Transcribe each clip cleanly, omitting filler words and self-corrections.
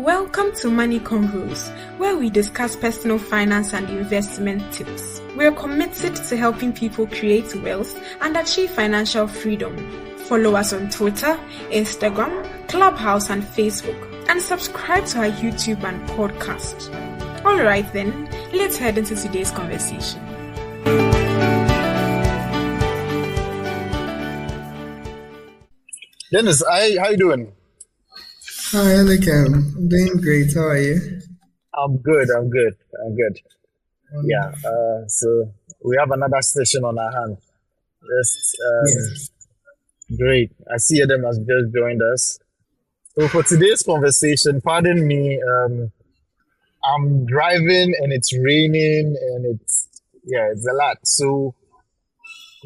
Welcome to Money Convos, where we discuss personal finance and investment tips. We're committed to helping people create wealth and achieve financial freedom. Follow us on Twitter, Instagram, Clubhouse, and Facebook, and subscribe to our YouTube and podcast. All right then, let's head into today's conversation. Dennis, how you doing? Hi, Anakin. I'm doing great. How are you? I'm good. Yeah. So we have another session on our hand. Yes. Great. I see Adam has just joined us. So for today's conversation, pardon me, I'm driving and it's raining and it's a lot. So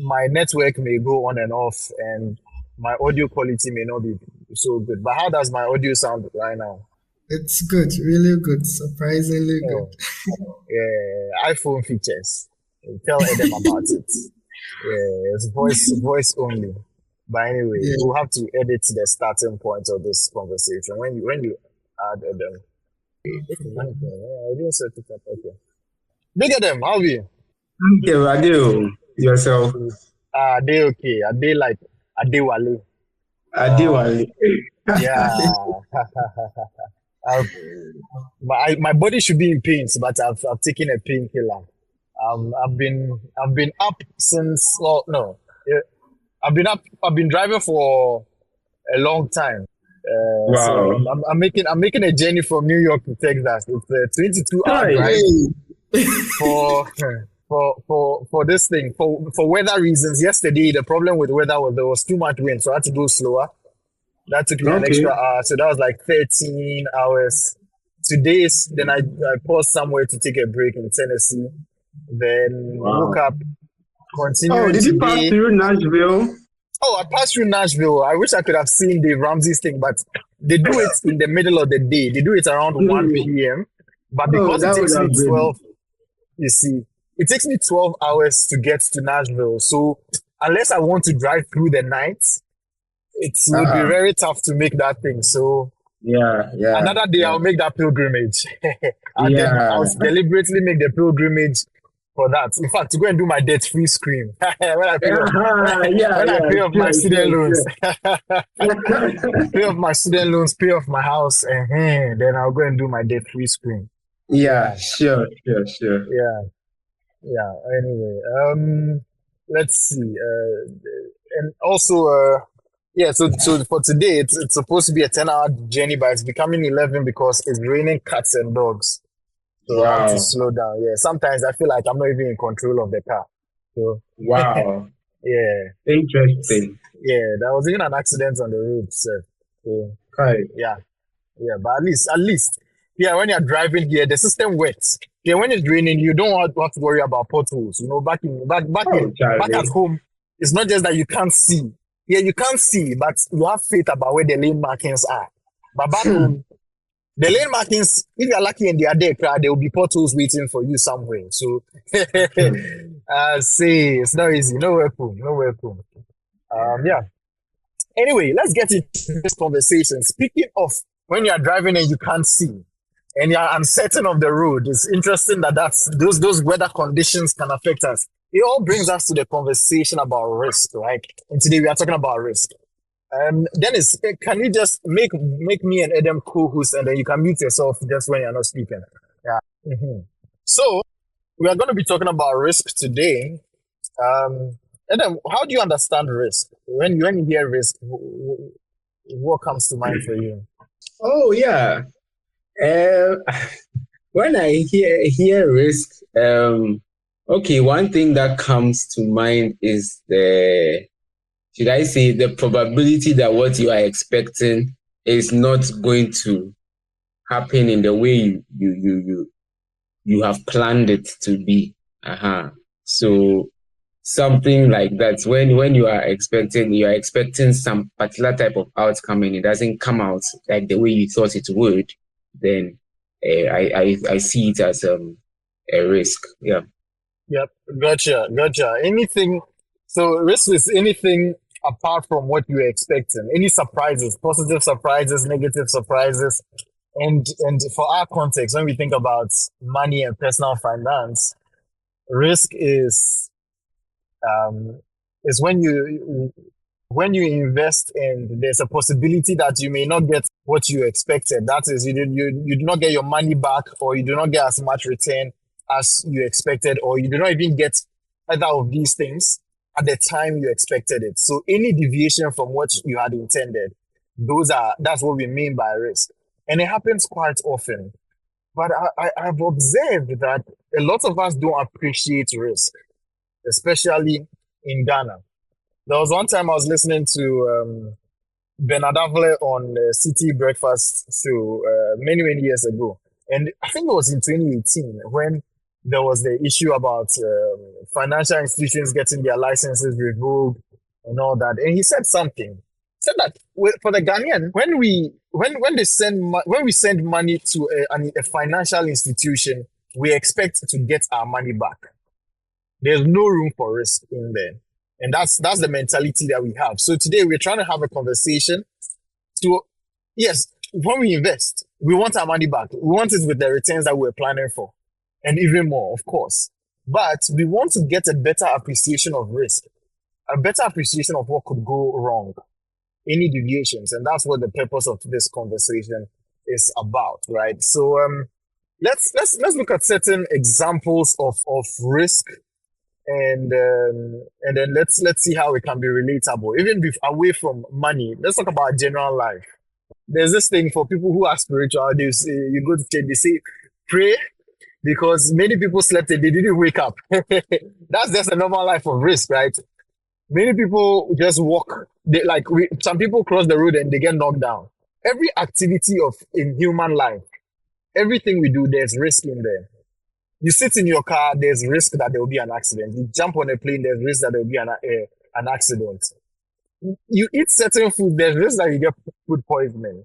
my network may go on and off and my audio quality may not be so good. But how does my audio sound right now? It's good, really good, surprisingly good. Yeah, iPhone features. Tell Adam about it. Yeah, it's voice only. But anyway, we'll have to edit the starting point of this conversation when you add Adam. I didn't set it up. Okay. Big Adam, how are you? Okay, I do. Yourself? They okay. Are they like Adewale? Adewale. Yeah. My body should be in pain, but I've taken a painkiller. I've been up since I've been driving for a long time. Wow. So I'm making a journey from New York to Texas. It's a 22-hour drive for this thing for weather reasons. Yesterday the problem with weather was there was too much wind, so I had to go slower. That took me an extra hour, so that was like 13 hours. Today's then I paused somewhere to take a break in Tennessee. Then woke up, continued. Oh, did you pass through Nashville? Oh, I passed through Nashville. I wish I could have seen Dave Ramsey's thing, but they do it in the middle of the day. They do it around 1 p.m. But because it takes me 12, you see, it takes me 12 hours to get to Nashville. So unless I want to drive through the night, it will be very tough to make that thing. So another day I'll make that pilgrimage. Then I'll deliberately make the pilgrimage for that. In fact, to go and do my debt-free scream when I pay off my student loans, pay off my student loans, pay off my house, and then I'll go and do my debt-free scream. Yeah, sure. Yeah. Anyway, let's see. And also, So for today, it's supposed to be a 10-hour journey, but it's becoming 11 because it's raining cats and dogs. So I have to slow down. Yeah. Sometimes I feel like I'm not even in control of the car. So wow. Yeah. Interesting. Yeah. There was even an accident on the road, sir. So yeah. But at least. Yeah, when you're driving here, the system works. Yeah, when it's raining, you don't have to worry about potholes. You know, back at home, it's not just that you can't see. Yeah, you can't see, but you have faith about where the lane markings are. But back home, the lane markings, if you're lucky and they are there, there will be potholes waiting for you somewhere. So, say it's not easy. No welcome. Yeah. Anyway, let's get into this conversation. Speaking of when you are driving and you can't see, and you are uncertain of the road, it's interesting that those weather conditions can affect us. It all brings us to the conversation about risk, right? And today we are talking about risk. Dennis, can you just make me and Adam co-host, and then you can mute yourself just when you're not speaking? Yeah. Mm-hmm. So we are going to be talking about risk today. Adam, how do you understand risk? When you hear risk, what comes to mind for you? Oh yeah. When I hear risk, okay, one thing that comes to mind is the probability that what you are expecting is not going to happen in the way you have planned it to be. So something like that. When you are expecting some particular type of outcome and it doesn't come out like the way you thought it would, then I see it as a risk. Yeah. Yep. Gotcha. Anything. So risk is anything apart from what you were expecting. Any surprises, positive surprises, negative surprises, And for our context, when we think about money and personal finance, risk um, is when you invest and there's a possibility that you may not get what you expected. That is, you do not get your money back, or you do not get as much return as you expected, or you do not even get either of these things at the time you expected it. So any deviation from what you had intended, that's what we mean by risk. And it happens quite often. But I've observed that a lot of us don't appreciate risk, especially in Ghana. There was one time I was listening to Bernard Avle on City Breakfast Show many, many years ago. And I think it was in 2018 when there was the issue about financial institutions getting their licenses revoked and all that. And he said something. He said that for the Ghanaian, when we send money to a financial institution, we expect to get our money back. There's no room for risk in there. And that's the mentality that we have. So today we're trying to have a conversation yes, when we invest, we want our money back. We want it with the returns that we're planning for, and even more, of course. But we want to get a better appreciation of risk, a better appreciation of what could go wrong, any deviations. And that's what the purpose of this conversation is about, right? So let's look at certain examples of risk, and then let's see how it can be relatable, even away from money. Let's talk about general life. There's this thing for people who are spiritual. They say, you go to church, they say pray, because many people slept and they didn't wake up. That's just a normal life of risk, right? Many people just walk. Some people cross the road and they get knocked down. Every activity in human life, everything we do, there's risk in there. You sit in your car, there's risk that there will be an accident. You jump on a plane, there's risk that there will be an accident. You eat certain food, there's risk that you get food poisoning.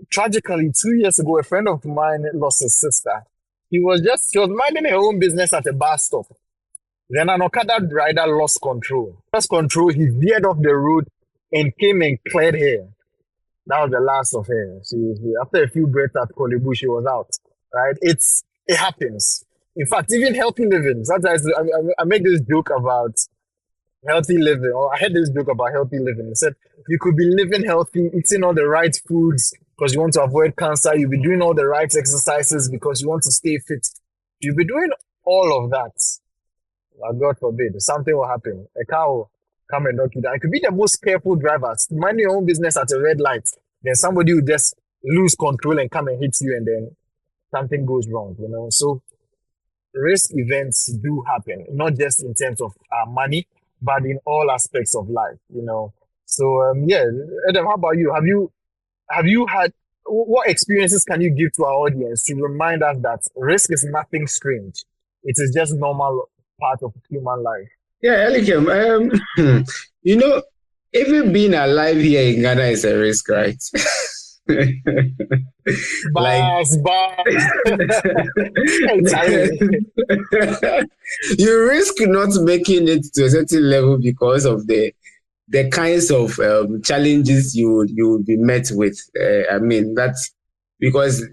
Tragically, 2 years ago, a friend of mine lost his sister. She was minding her own business at a bus stop. Then an Okada rider lost control. He veered off the road and came and cleared her. That was the last of her. After a few breaths at Kolebu, she was out. Right? It happens. In fact, even healthy living. Sometimes I make this joke about healthy living, or I had this joke about healthy living. I said, you could be living healthy, eating all the right foods because you want to avoid cancer. You'll be doing all the right exercises because you want to stay fit. You'll be doing all of that. God forbid, something will happen. A car will come and knock you down. It could be the most careful driver, mind your own business at a red light. Then somebody will just lose control and come and hit you, and then something goes wrong, So risk events do happen, not just in terms of money, but in all aspects of life, So Adam, how about you? Have you had, what experiences can you give to our audience to remind us that risk is nothing strange? It is just normal part of human life. Yeah, Elikem, even being alive here in Ghana is a risk, right? You risk not making it to a certain level because of the kinds of challenges you will be met with. That's because,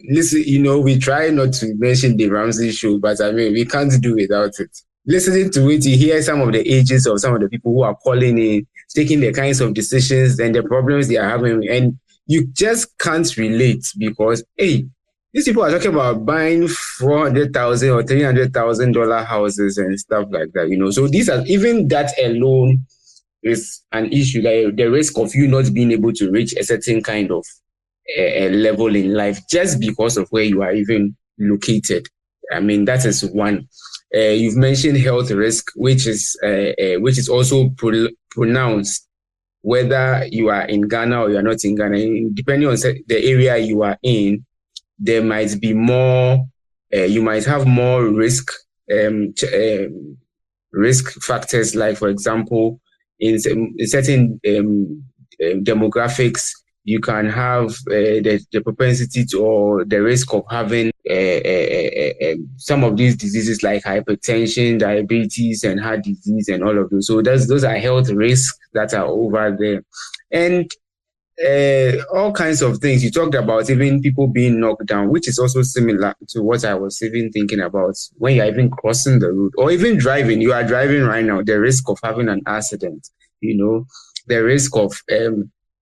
listen, we try not to mention the Ramsey show, but we can't do without it. Listening to it, you hear some of the ages of some of the people who are calling in, taking the kinds of decisions and the problems they are having, and you just can't relate because, hey, these people are talking about buying $400,000 or $300,000 houses and stuff like that, So even that alone is an issue, like the risk of you not being able to reach a certain kind of level in life just because of where you are even located. That is one. You've mentioned health risk, which is also pronounced whether you are in Ghana or you are not in Ghana. Depending on the area you are in, there might be more. You might have more risk factors, like, for example, in certain demographics, you can have the propensity to, or the risk of having some of these diseases like hypertension, diabetes, and heart disease, and all of those. So those are health risks that are over there. And all kinds of things. You talked about even people being knocked down, which is also similar to what I was even thinking about when you're even crossing the road or even driving. You are driving right now, the risk of having an accident, the risk of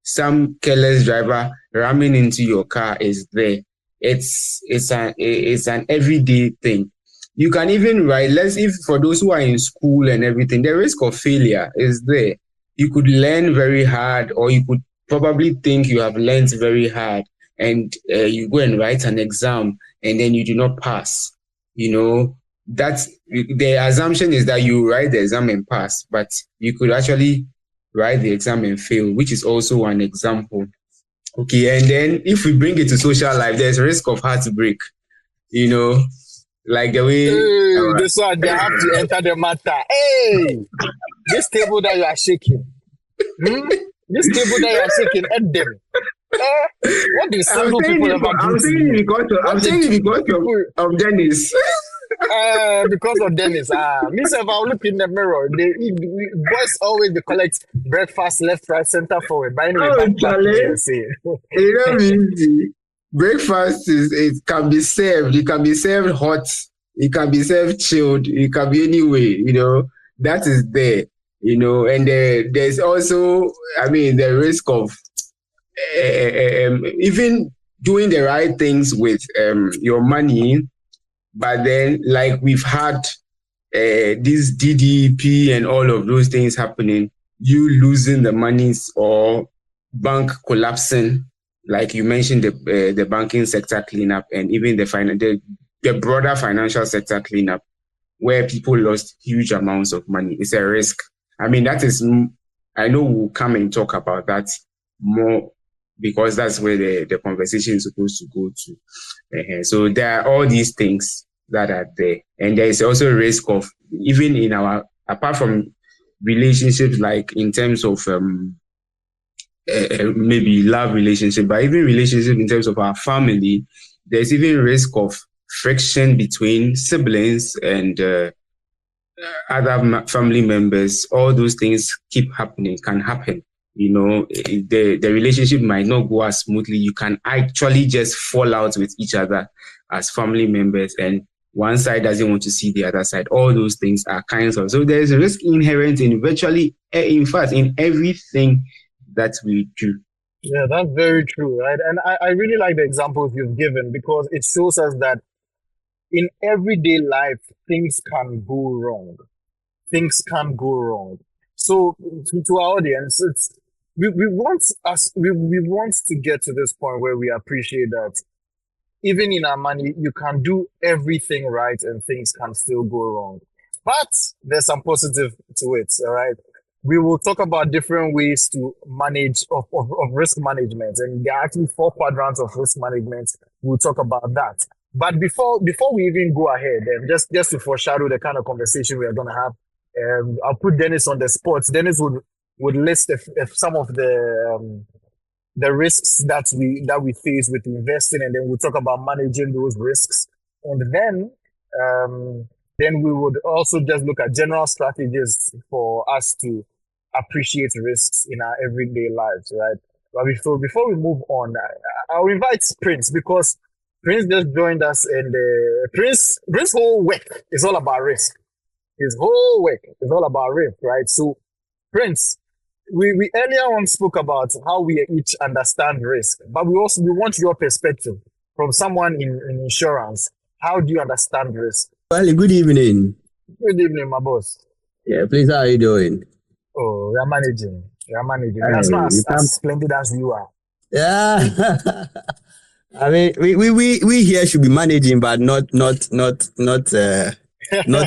some careless driver ramming into your car is there. It's an everyday thing. You can even write, if for those who are in school and everything, the risk of failure is there. You could learn very hard, or you could probably think you have learned very hard, and you go and write an exam and then you do not pass. That's the assumption is that you write the exam and pass, but you could actually write the exam and fail, which is also an example. Okay, and then if we bring it to social life, there's risk of heartbreak, like the way this one they have to enter the matter. Hey, this table that you are shaking. This table that you are shaking at them. What do single people ever do? I'm saying it because of Dennis. Because of Dennis. Myself, I'll look in the mirror. Boys always they collect breakfast left, right, center, forward. But anyway, breakfast it can be served. It can be served hot. It can be served chilled. It can be anyway. That is there. And there's also, the risk of even doing the right things with your money, but then like we've had this DDP and all of those things happening, you losing the monies or bank collapsing, like you mentioned the banking sector cleanup and even the broader financial sector cleanup, where people lost huge amounts of money. It's a risk. That is, I know we'll come and talk about that more because that's where the conversation is supposed to go to. So there are all these things that are there. And there is also a risk of, even in apart from relationships, like in terms of maybe love relationship, but even relationship in terms of our family, there's even risk of friction between siblings and other family members. All those things can happen. The relationship might not go as smoothly. You can actually just fall out with each other as family members, and one side doesn't want to see the other side. All those things are kinds of, so there's a risk inherent in virtually, in fact, in everything that we do. Yeah, that's very true, right? And I really like the examples you've given because it shows us that in everyday life, things can go wrong. Things can go wrong. So to our audience, we want to get to this point where we appreciate that even in our money, you can do everything right and things can still go wrong. But there's some positive to it, all right? We will talk about different ways to manage of risk management. And there are actually 4 quadrants of risk management. We'll talk about that. But before we even go ahead, and just to foreshadow the kind of conversation we are going to have, I'll put Dennis on the spot. Dennis would list if some of the risks that we face with investing, and then we'll talk about managing those risks. And then we would also just look at general strategies for us to appreciate risks in our everyday lives, right? But before we move on, I'll invite Prince because Prince just joined us, and Prince whole work is all about risk. His whole work is all about risk, right? So, Prince, we earlier on spoke about how we each understand risk, but we want your perspective from someone in insurance. How do you understand risk? Well, good evening. Good evening, my boss. Yeah, please, how are you doing? Oh, we are managing. That's not as splendid as you are. Yeah. we here should be managing, but not early. Hey,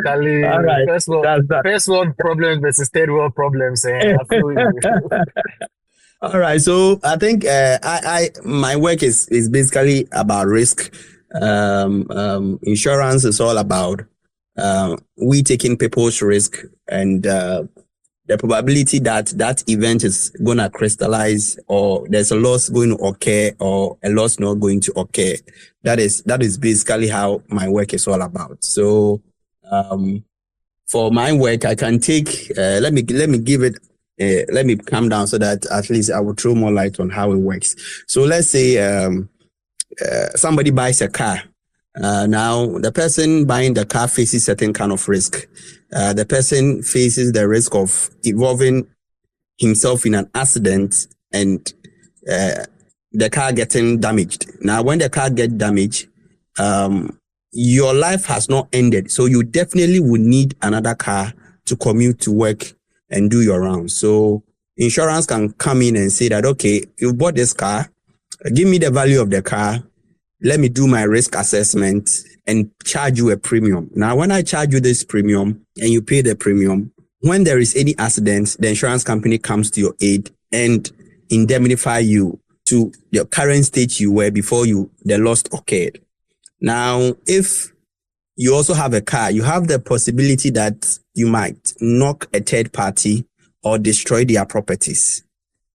Kali. All right. First world problems versus third world problems. I feel you. All right. So I think my work is basically about risk. Insurance is all about we taking people's risk and the probability that event is going to crystallize, or there's a loss going to occur, or a loss not going to occur. That is basically how my work is all about. So for my work, I can take let me give it let me calm down so that at least I will throw more light on how it works. So let's say somebody buys a car. Now, the person buying the car faces certain kind of risk. The person faces the risk of involving himself in an accident and the car getting damaged. Now, when the car gets damaged, your life has not ended. So you definitely would need another car to commute to work and do your rounds. So insurance can come in and say that, okay, you bought this car, give me the value of the car, let me do my risk assessment and charge you a premium. Now, when I charge you this premium and you pay the premium, when there is any accident, the insurance company comes to your aid and indemnify you to the current state you were before the loss occurred. Now, if you also have a car, you have the possibility that you might knock a third party or destroy their properties.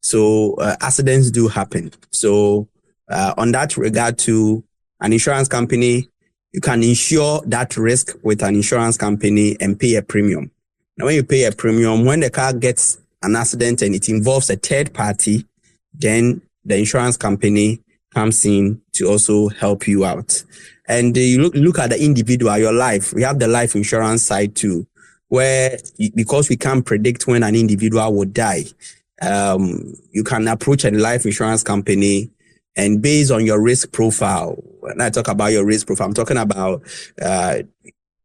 So accidents do happen. So on that regard to an insurance company, you can insure that risk with an insurance company and pay a premium. Now, when you pay a premium, when the car gets an accident and it involves a third party, then the insurance company comes in to also help you out. And you look at the individual, your life. We have the life insurance side too, where because we can't predict when an individual will die, you can approach a life insurance company and based on your risk profile. When I talk about your risk profile, I'm talking about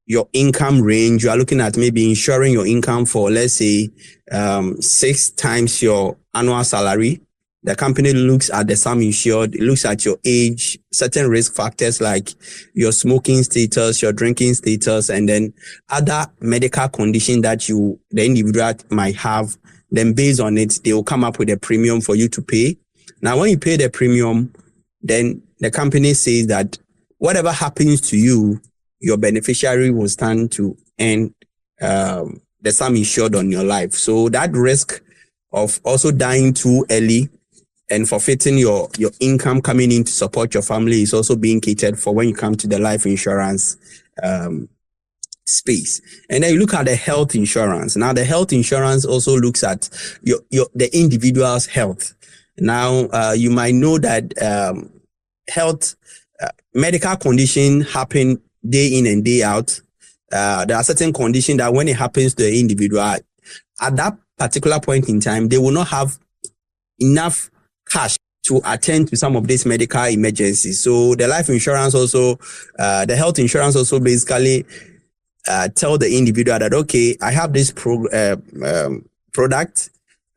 your income range. You are looking at maybe insuring your income for, let's say, 6 times your annual salary. The company looks at the sum insured, it looks at your age, certain risk factors like your smoking status, your drinking status, and then other medical condition that the individual might have. Then based on it, they will come up with a premium for you to pay. Now, when you pay the premium, then the company says that whatever happens to you, your beneficiary will stand to earn the sum insured on your life. So that risk of also dying too early and forfeiting your income coming in to support your family is also being catered for when you come to the life insurance space. And then you look at the health insurance. Now, the health insurance also looks at the individual's health. Now, you might know that health medical condition happen day in and day out. There are certain conditions that when it happens to the individual, at that particular point in time, they will not have enough cash to attend to some of these medical emergencies. So the life insurance also, the health insurance also basically tell the individual that, okay, I have this product.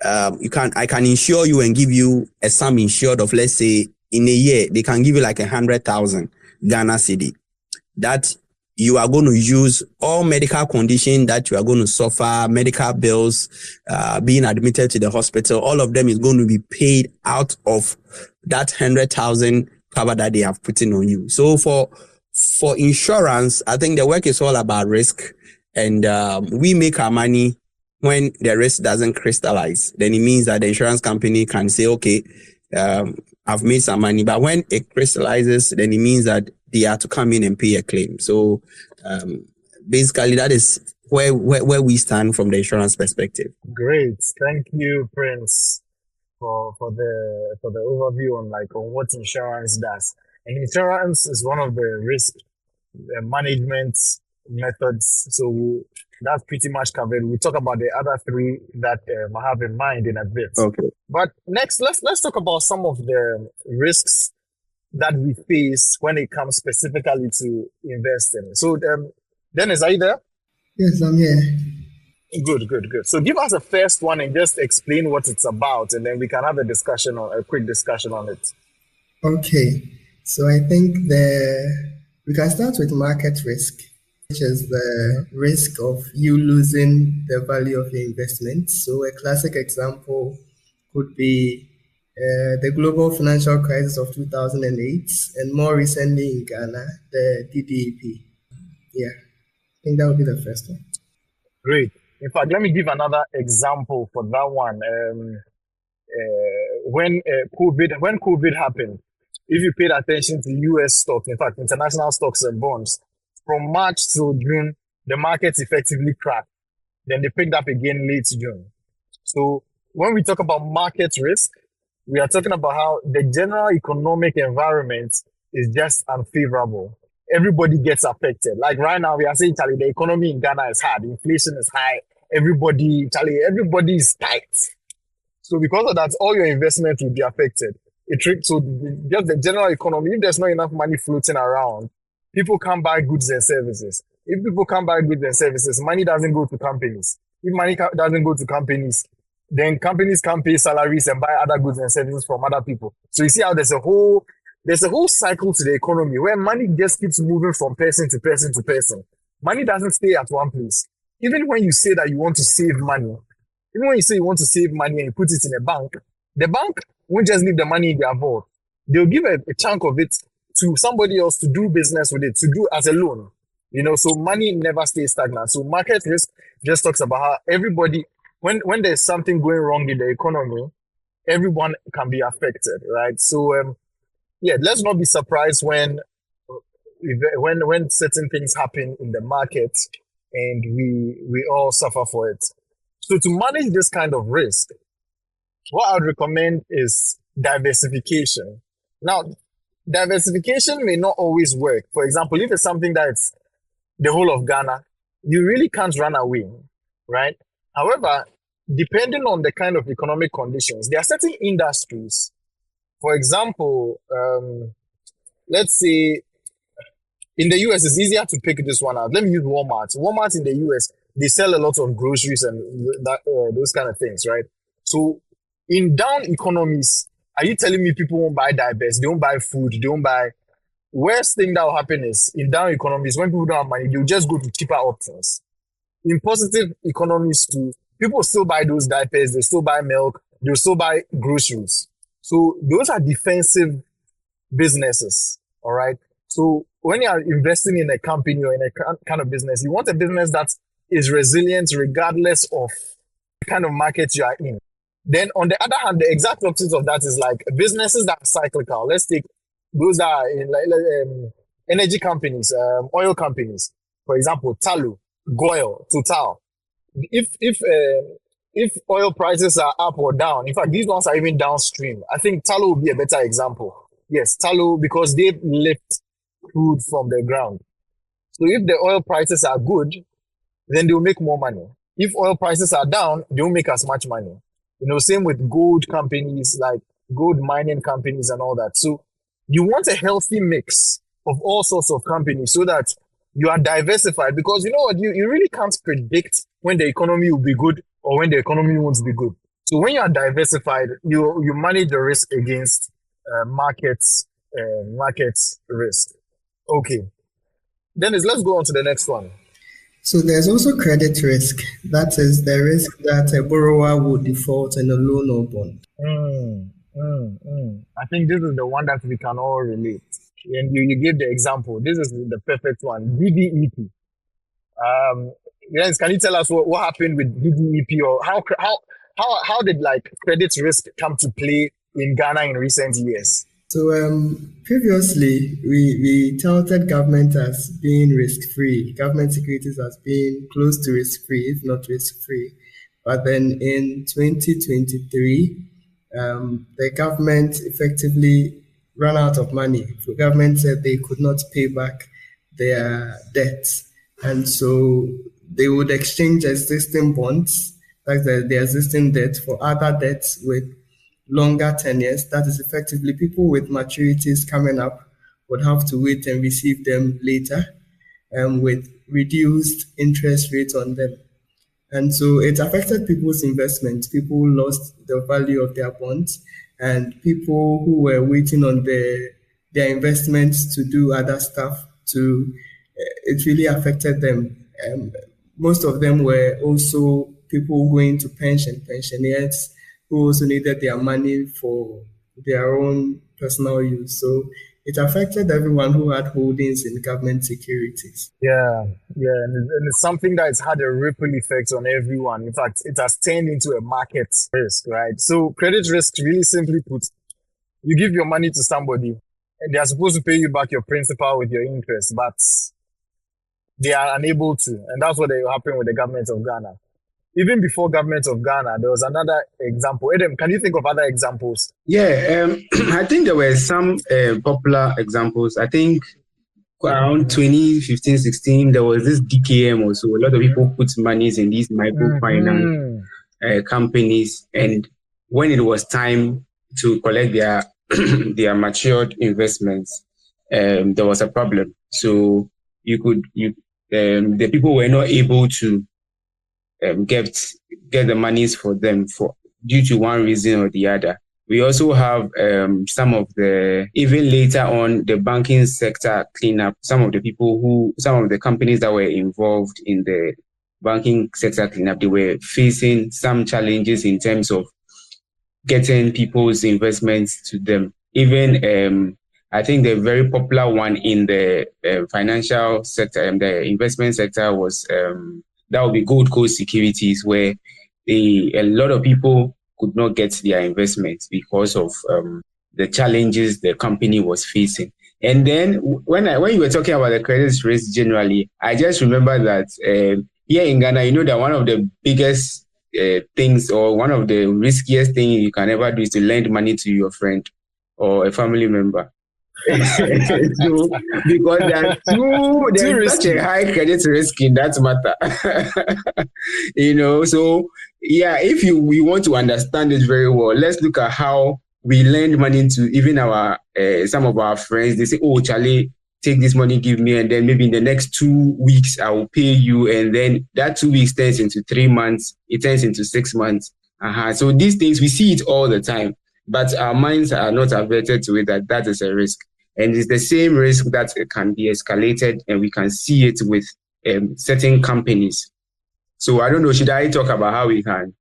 I can insure you and give you a sum insured of, let's say, in a year, they can give you like 100,000 Ghana cedi that you are going to use all medical condition that you are going to suffer, medical bills, being admitted to the hospital, all of them is going to be paid out of that 100,000 cover that they have put in on you. So for insurance, I think the work is all about risk, and we make our money when the risk doesn't crystallize. Then it means that the insurance company can say, okay, I've made some money, but when it crystallizes, then it means that they have to come in and pay a claim. So basically, that is where we stand from the insurance perspective. Great, thank you, Prince, for the overview on what insurance does. And insurance is one of the risk management methods. So that's pretty much covered. We'll talk about the other 3 that I have in mind in a bit. Okay. But next, let's talk about some of the risks that we face when it comes specifically to investing. So, Dennis, are you there? Yes, I'm here. Good. So give us the first one and just explain what it's about, and then we can have a quick discussion on it. Okay, so I think we can start with market risk, which is the risk of you losing the value of your investment. So a classic example could be the global financial crisis of 2008, and more recently in Ghana, the DDEP. Yeah, I think that would be the first one. Great. In fact, let me give another example for that one. When COVID happened, if you paid attention to US stocks, in fact, international stocks and bonds, from March till June, the markets effectively cracked. Then they picked up again late June. So when we talk about market risk, we are talking about how the general economic environment is just unfavorable. Everybody gets affected. Like right now, we are saying, Charlie, the economy in Ghana is hard, inflation is high, everybody is tight. So because of that, all your investment will be affected. So just the general economy, if there's not enough money floating around, people can't buy goods and services. If people can't buy goods and services, money doesn't go to companies. If money doesn't go to companies, then companies can't pay salaries and buy other goods and services from other people. So you see how there's a whole cycle to the economy where money just keeps moving from person to person to person. Money doesn't stay at one place. Even when you say that you want to save money, even when you say you want to save money and you put it in a bank, the bank won't just leave the money in their vault. They'll give a chunk of it to somebody else to do business with it, to do as a loan. So money never stays stagnant. So market risk just talks about how everybody, when there's something going wrong in the economy, everyone can be affected, right? So let's not be surprised when certain things happen in the market and we all suffer for it. So to manage this kind of risk, what I would recommend is diversification. Now, diversification may not always work. For example, if it's something that's the whole of Ghana, you really can't run away, right? However, depending on the kind of economic conditions, there are certain industries. For example, let's say in the US, it's easier to pick this one out. Let me use Walmart. Walmart in the US, they sell a lot of groceries and those kind of things, right? So in down economies, are you telling me people won't buy diverse? They won't buy food. They won't buy. Worst thing that will happen is in down economies, when people don't have money, they'll just go to cheaper options. In positive economies too, people still buy those diapers. They still buy milk. They'll still buy groceries. So those are defensive businesses. All right. So when you are investing in a company or in a kind of business, you want a business that is resilient regardless of the kind of market you are in. Then on the other hand, the exact opposite of that is like businesses that are cyclical. Let's take those that are in energy companies, oil companies. For example, Talu, Goil, Total. If oil prices are up or down, in fact, these ones are even downstream. I think Talu would be a better example. Yes, Talu, because they lift crude from the ground. So if the oil prices are good, then they'll make more money. If oil prices are down, they won't make as much money. Same with gold companies, like gold mining companies and all that. So you want a healthy mix of all sorts of companies so that you are diversified, because you know what, you really can't predict when the economy will be good or when the economy won't be good. So when you are diversified, you manage the risk against markets risk. Okay. Dennis, let's go on to the next one. So there's also credit risk. That is the risk that a borrower will default in a loan or bond. I think this is the one that we can all relate. And you gave the example. This is the perfect one. DDEP. Yes, can you tell us what happened with DDEP, or how did like credit risk come to play in Ghana in recent years? So previously, we touted government as being risk-free, government securities as being close to risk-free, if not risk-free. But then in 2023, the government effectively ran out of money. The government said they could not pay back their debts. And so they would exchange existing bonds, like the existing debt, for other debts with longer tenures. That is effectively people with maturities coming up would have to wait and receive them later, with reduced interest rates on them. And so it affected people's investments. People lost the value of their bonds, and people who were waiting on their investments to do other stuff, it really affected them. Most of them were also people going to pensioners who also needed their money for their own personal use. So it affected everyone who had holdings in government securities. Yeah, and it's something that has had a ripple effect on everyone. In fact, it has turned into a market risk, right? So credit risk, really simply put, you give your money to somebody and they are supposed to pay you back your principal with your interest, but they are unable to. And that's what will happen with the government of Ghana. even before government of Ghana, there was another example. Adam, can you think of other examples? Yeah, I think there were some popular examples. I think around 2015, 16, there was this DKM also. A lot of people put monies in these microfinance companies, and when it was time to collect their their matured investments, there was a problem. So the people were not able to get the monies for them for due to one reason or the other. We also have some of the, even later on, the banking sector cleanup. Some of the companies that were involved in the banking sector cleanup, they were facing some challenges in terms of getting people's investments to them. Even I think the very popular one in the financial sector, the investment sector was that would be Gold Coast Securities, where a lot of people could not get their investments because of the challenges the company was facing. And then when you were talking about the credit risk generally, I just remember that here in Ghana, you know that one of the biggest things, or one of the riskiest things you can ever do, is to lend money to your friend or a family member. So, because there's such a high credit risk in that matter. So yeah, if we want to understand it very well, let's look at how we lend money to even our some of our friends. They say, "Oh, Charlie, take this money, give me," and then maybe in the next 2 weeks I will pay you, and then that 2 weeks turns into 3 months, it turns into 6 months. So these things, we see it all the time, but our minds are not averted to it that is a risk. And it's the same risk that can be escalated, and we can see it with certain companies. So I don't know, should I talk about how we can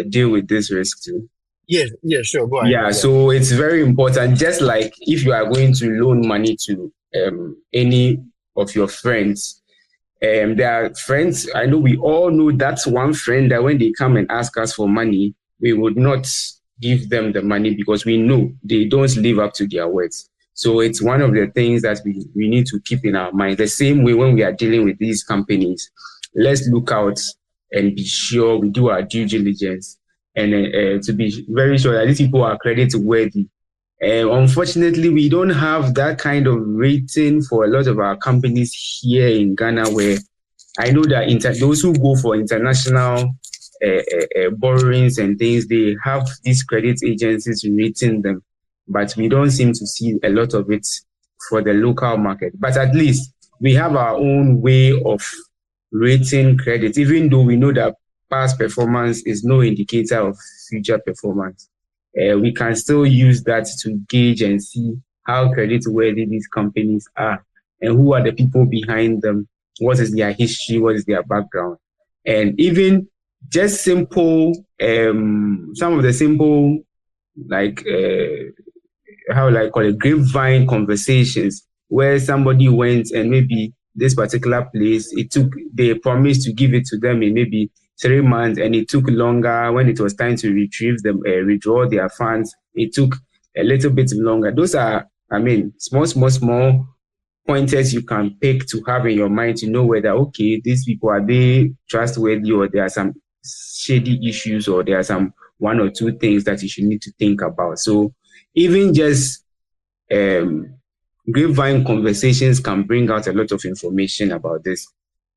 deal with this risk too? Yeah, sure, go ahead. Yeah, so it's very important. Just like if you are going to loan money to any of your friends, there are friends, I know we all know that's one friend that when they come and ask us for money, we would not give them the money because we know they don't live up to their words. So it's one of the things that we need to keep in our mind. The same way when we are dealing with these companies, let's look out and be sure we do our due diligence, and to be very sure that these people are credit worthy. Unfortunately, we don't have that kind of rating for a lot of our companies here in Ghana, where I know that those who go for international borrowings and things, they have these credit agencies rating them, but we don't seem to see a lot of it for the local market. But at least we have our own way of rating credit, even though we know that past performance is no indicator of future performance. We can still use that to gauge and see how creditworthy these companies are and who are the people behind them, what is their history, what is their background. And even just simple, some of the simple, like, how will I call it, grapevine conversations, where somebody went and maybe this particular place, they promised to give it to them in maybe 3 months, and it took longer. When it was time to withdraw their funds, it took a little bit longer. Those are, small pointers you can pick to have in your mind to know whether, okay, these people, are they trustworthy, or there are some shady issues, or there are some 1 or 2 things that you should need to think about. So even just grapevine conversations can bring out a lot of information about this,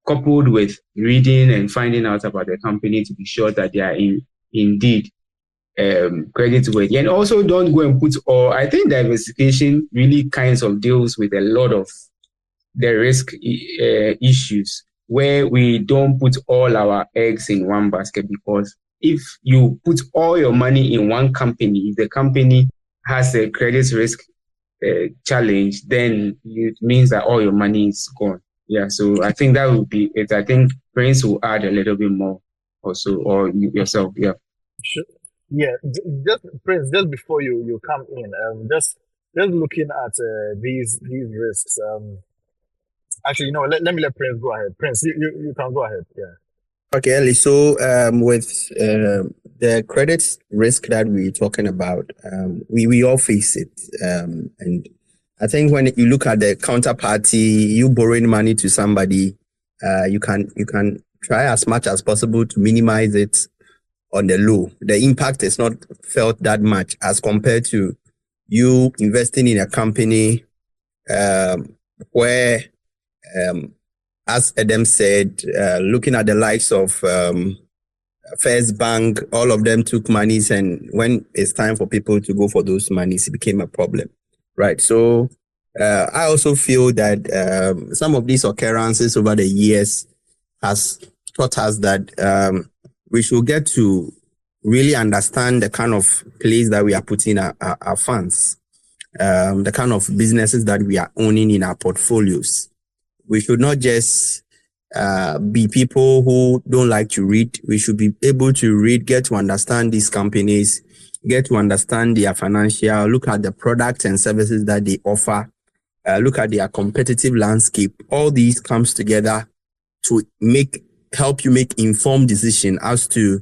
coupled with reading and finding out about the company to be sure that they are indeed creditworthy. And also don't go and I think diversification really kinds of deals with a lot of the risk issues, where we don't put all our eggs in one basket, because if you put all your money in one company, if the company has a credit risk challenge, then it means that all your money is gone. Yeah, so I think that would be it. I think Prince will add a little bit more also, or yourself. Yeah. Sure. Yeah, just Prince, just before you come in, just looking at these risks. Actually, let me let Prince go ahead. Prince, you can go ahead. Yeah. Okay, Ellie. So with the credit risk that we're talking about, we all face it, and I think when you look at the counterparty, you borrowing money to somebody, you can try as much as possible to minimize it on the low. The impact is not felt that much as compared to you investing in a company where, as Adam said, looking at the likes of First Bank, all of them took monies, and when it's time for people to go for those monies, it became a problem, right? So I also feel that some of these occurrences over the years has taught us that we should get to really understand the kind of place that we are putting our funds, the kind of businesses that we are owning in our portfolios. We should not just be people who don't like to read. We should be able to read, get to understand these companies, get to understand their financial, look at the products and services that they offer, look at their competitive landscape. All these comes together to help you make informed decision as to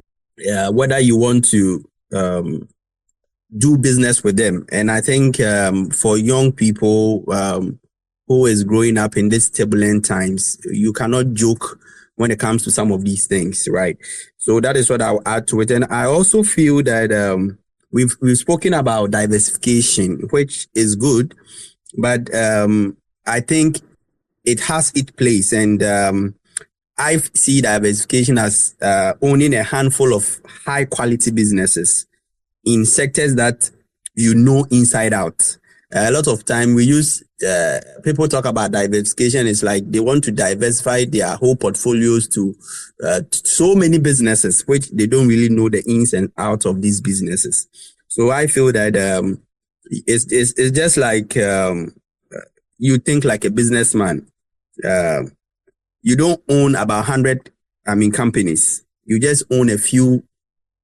whether you want to do business with them. And I think for young people who is growing up in these turbulent times, you cannot joke when it comes to some of these things, right? So that is what I'll add to it. And I also feel that we've spoken about diversification, which is good, but I think it has its place. And I see diversification as owning a handful of high quality businesses in sectors that you know inside out. A lot of time we use, people talk about diversification. It's like they want to diversify their whole portfolios to so many businesses, which they don't really know the ins and outs of these businesses. So I feel that it's just like you think like a businessman. You don't own about 100, companies. You just own a few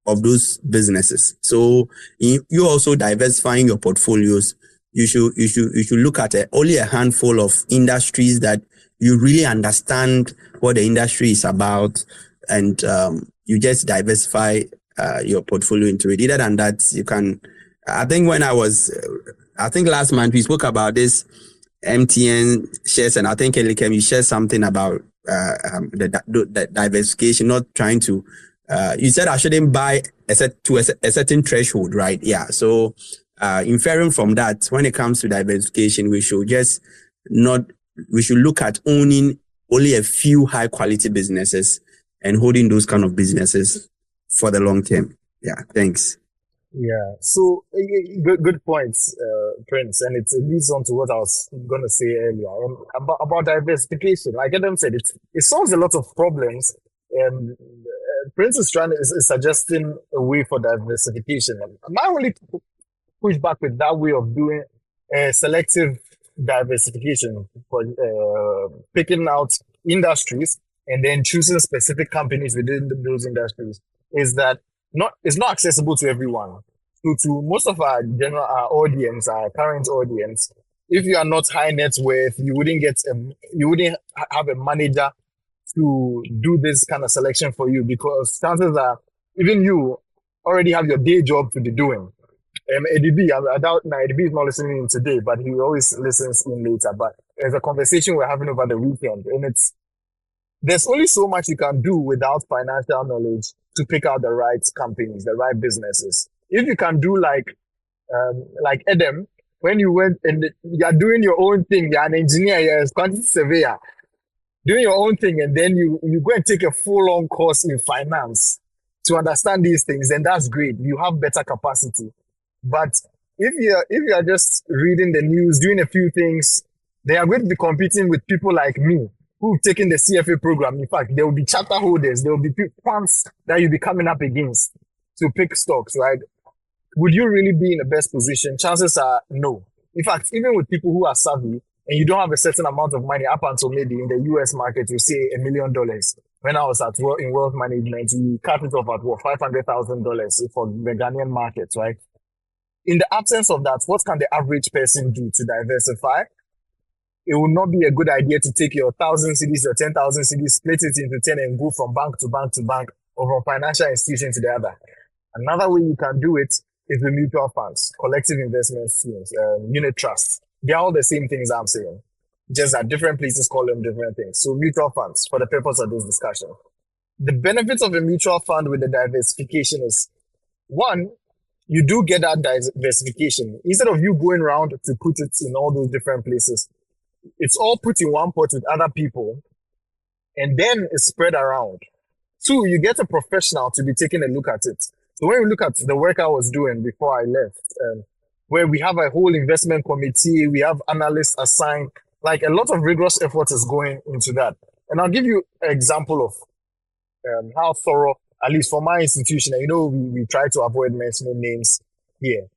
of those businesses. So you also diversifying your portfolios. You should look at only a handful of industries that you really understand what the industry is about, and you just diversify your portfolio into it. Other than that, you can. I think last month we spoke about this MTN shares, and I think Elikem, you shared something about the diversification, not trying to. You said I shouldn't buy a certain threshold, right? Yeah. So inferring from that, when it comes to diversification, we should look at owning only a few high quality businesses and holding those kind of businesses for the long term. Yeah. Thanks. Yeah. So good points, Prince, and it leads on to what I was going to say earlier about diversification. Like Adam said, it solves a lot of problems. Prince is suggesting a way for diversification. My only push back with that way of doing selective diversification for picking out industries and then choosing specific companies within those industries is that it's not accessible to everyone. So to most of our audience, our current audience, if you are not high net worth, you wouldn't have a manager to do this kind of selection for you, because chances are even you already have your day job to be doing. ADB, I doubt ADB is not listening in today, but he always listens in later. But there's a conversation we're having over the weekend, and there's only so much you can do without financial knowledge to pick out the right companies, the right businesses. If you can do like Adam, when you went and you're doing your own thing, you're an engineer, you're a quantity surveyor, doing your own thing, and then you go and take a full-on course in finance to understand these things, then that's great. You have better capacity. But if you are just reading the news, doing a few things, they are going to be competing with people like me who've taken the CFA program. In fact, there will be charter holders, there will be funds that you'll be coming up against to pick stocks, right? Would you really be in the best position? Chances are no. In fact, even with people who are savvy and you don't have a certain amount of money, up until maybe in the US market, you say $1 million. When I was in wealth management, we cut it off at $500,000 for the Ghanaian market, right? In the absence of that, what can the average person do to diversify? It would not be a good idea to take your 1,000 cedis or 10,000 cedis, split it into 10 and go from bank to bank to bank, or from financial institution to the other. Another way you can do it is with mutual funds, collective investment schemes, unit trusts. They're all the same things I'm saying, just that different places call them different things. So mutual funds, for the purpose of this discussion, The benefits of a mutual fund with the diversification is, one, you do get that diversification. Instead of you going around to put it in all those different places, it's all put in one pot with other people, and then it's spread around. Two, you get a professional to be taking a look at it. So when you look at the work I was doing before I left, where we have a whole investment committee, we have analysts assigned, like a lot of rigorous effort is going into that. And I'll give you an example of how thorough, at least for my institution, and we try to avoid mentioning names here,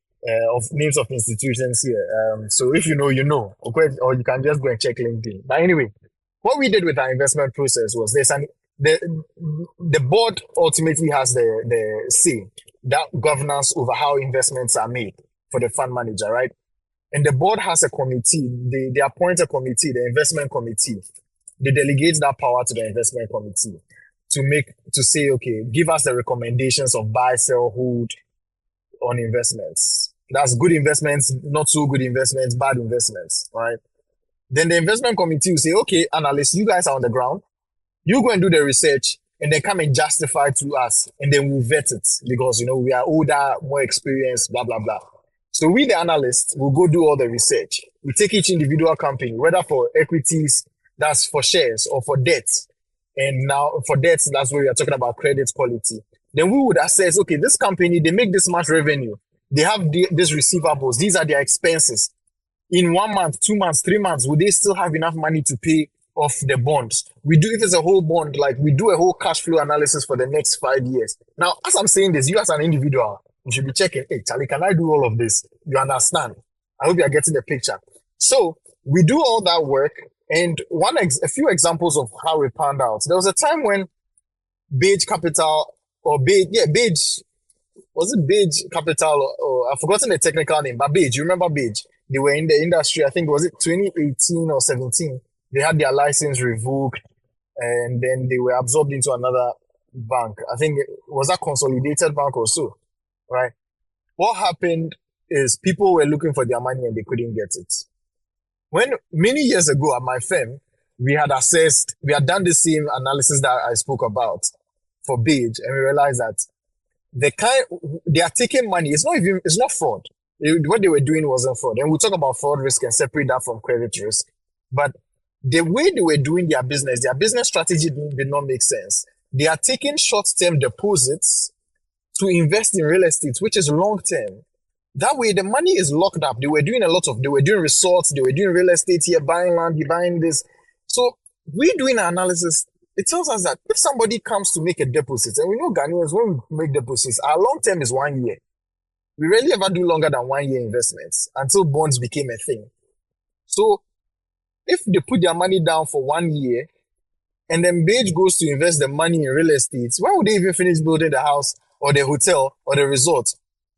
of names of institutions here. So if you know, you know, or you can just go and check LinkedIn. But anyway, what we did with our investment process was the board ultimately has the say, that governance over how investments are made for the fund manager, right? And the board has a committee. They appoint a committee, the investment committee. They delegate that power to the investment committee to say, okay, give us the recommendations of buy, sell, hold on investments. That's good investments, not so good investments, bad investments, right? Then the investment committee will say, okay, analysts, you guys are on the ground. You go and do the research and then come and justify to us, and then we'll vet it because, we are older, more experienced, blah, blah, blah. So we, the analysts, will go do all the research. We take each individual company, whether for equities, that's for shares, or for debt. And now for debts, that's where we are talking about credit quality. Then we would assess, okay, this company, they make this much revenue. They have these receivables. These are their expenses. In 1 month, 2 months, 3 months, would they still have enough money to pay off the bonds? If it's a whole bond, like we do a whole cash flow analysis for the next 5 years. Now, as I'm saying this, you as an individual, you should be checking, hey, Charlie, can I do all of this? You understand? I hope you are getting the picture. So we do all that work. And a few examples of how it panned out. There was a time when Beige Capital, Beige, was it Beige Capital, or I've forgotten the technical name, but Beige, you remember Beige? They were in the industry, I think, was it 2018 or 17? They had their license revoked, and then they were absorbed into another bank. I think was that Consolidated Bank or so, right? What happened is people were looking for their money and they couldn't get it. When many years ago at my firm, we had done the same analysis that I spoke about for Beige, and we realized that they are taking money. It's not fraud. What they were doing wasn't fraud. And we'll talk about fraud risk and separate that from credit risk. But the way they were doing their business strategy did not make sense. They are taking short-term deposits to invest in real estate, which is long-term. That way, the money is locked up. They were doing resorts, they were doing real estate here, buying land, buying this. So we doing an analysis. It tells us that if somebody comes to make a deposit, and we know Ghanaians, when we make deposits, our long term is 1 year. We rarely ever do longer than 1 year investments until bonds became a thing. So if they put their money down for 1 year, and then Beige goes to invest the money in real estate, why would they even finish building the house or the hotel or the resort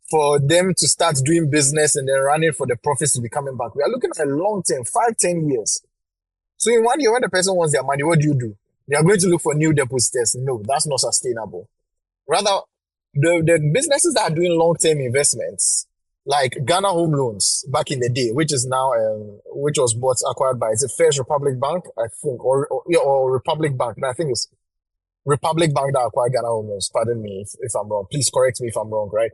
for them to start doing business and then running for the profits to be coming back? We are looking at a long term, 5-10 years. So in 1 year, when the person wants their money, what do? They are going to look for new depositors. No, that's not sustainable. Rather, the businesses that are doing long-term investments, like Ghana Home Loans back in the day, which is now, which was acquired by, is it First Republic Bank, I think, or Republic Bank? I think it's Republic Bank that acquired Ghana Home Loans. Pardon me if I'm wrong. Please correct me if I'm wrong, right?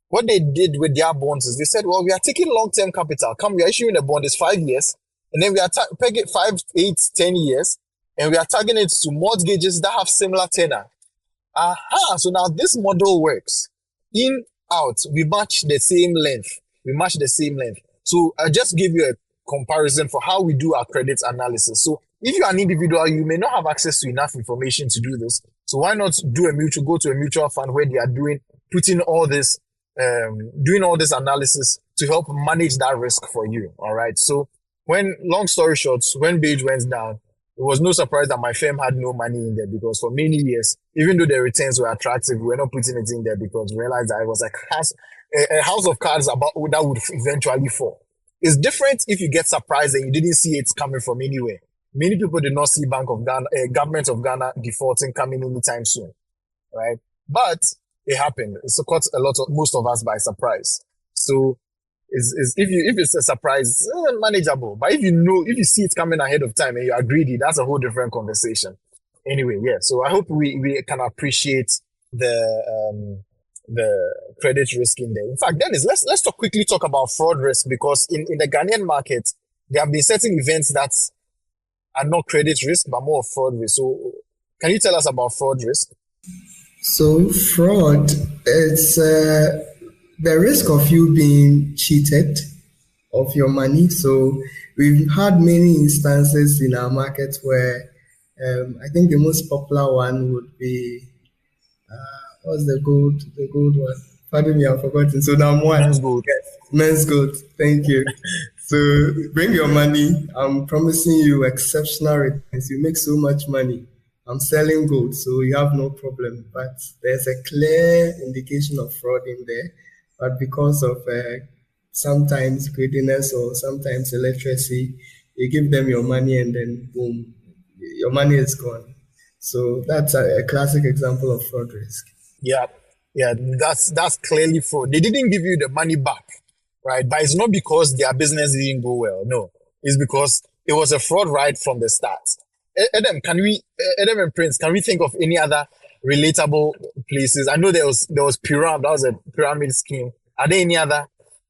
What they did with their bonds is they said, well, we are taking long-term capital. We are issuing a bond, it's 5 years. And then we are pegging 5, 8, 10 years. And we are targeting it to mortgages that have similar tenor. So now this model works. In, out, we match the same length. So I just give you a comparison for how we do our credit analysis. So if you're an individual, you may not have access to enough information to do this. So why not go to a mutual fund where they are doing all this analysis to help manage that risk for you. All right. So long story short, when Beige went down, it was no surprise that my firm had no money in there, because for many years, even though the returns were attractive, we were not putting it in there because we realized that it was like a house of cards that would eventually fall. It's different if you get surprised and you didn't see it coming from anywhere. Many people did not see government of Ghana defaulting coming anytime soon, right? But it happened. It's caught most of us by surprise. So if it's a surprise, manageable. But if you see it coming ahead of time and you are greedy, that's a whole different conversation. Anyway, yeah. So I hope we can appreciate the credit risk in there. In fact, Dennis, let's quickly talk about fraud risk, because in the Ghanaian market there have been certain events that are not credit risk but more of fraud risk. So can you tell us about fraud risk? So fraud, it's the risk of you being cheated of your money. So we've had many instances in our market where I think the most popular one would be what's the gold one? Pardon me, I've forgotten. So now one. Men's gold. Yes, men's gold. Thank you. So bring your money. I'm promising you exceptional returns. You make so much money. I'm selling gold, so you have no problem. But there's a clear indication of fraud in there. But because of sometimes greediness or sometimes illiteracy, you give them your money and then boom, your money is gone. So that's a classic example of fraud risk. Yeah, that's clearly fraud. They didn't give you the money back, right? But it's not because their business didn't go well. No, it's because it was a fraud right from the start. Adam and Prince, can we think of any other relatable places? I know there was Pyram, that was a pyramid scheme. Are there any other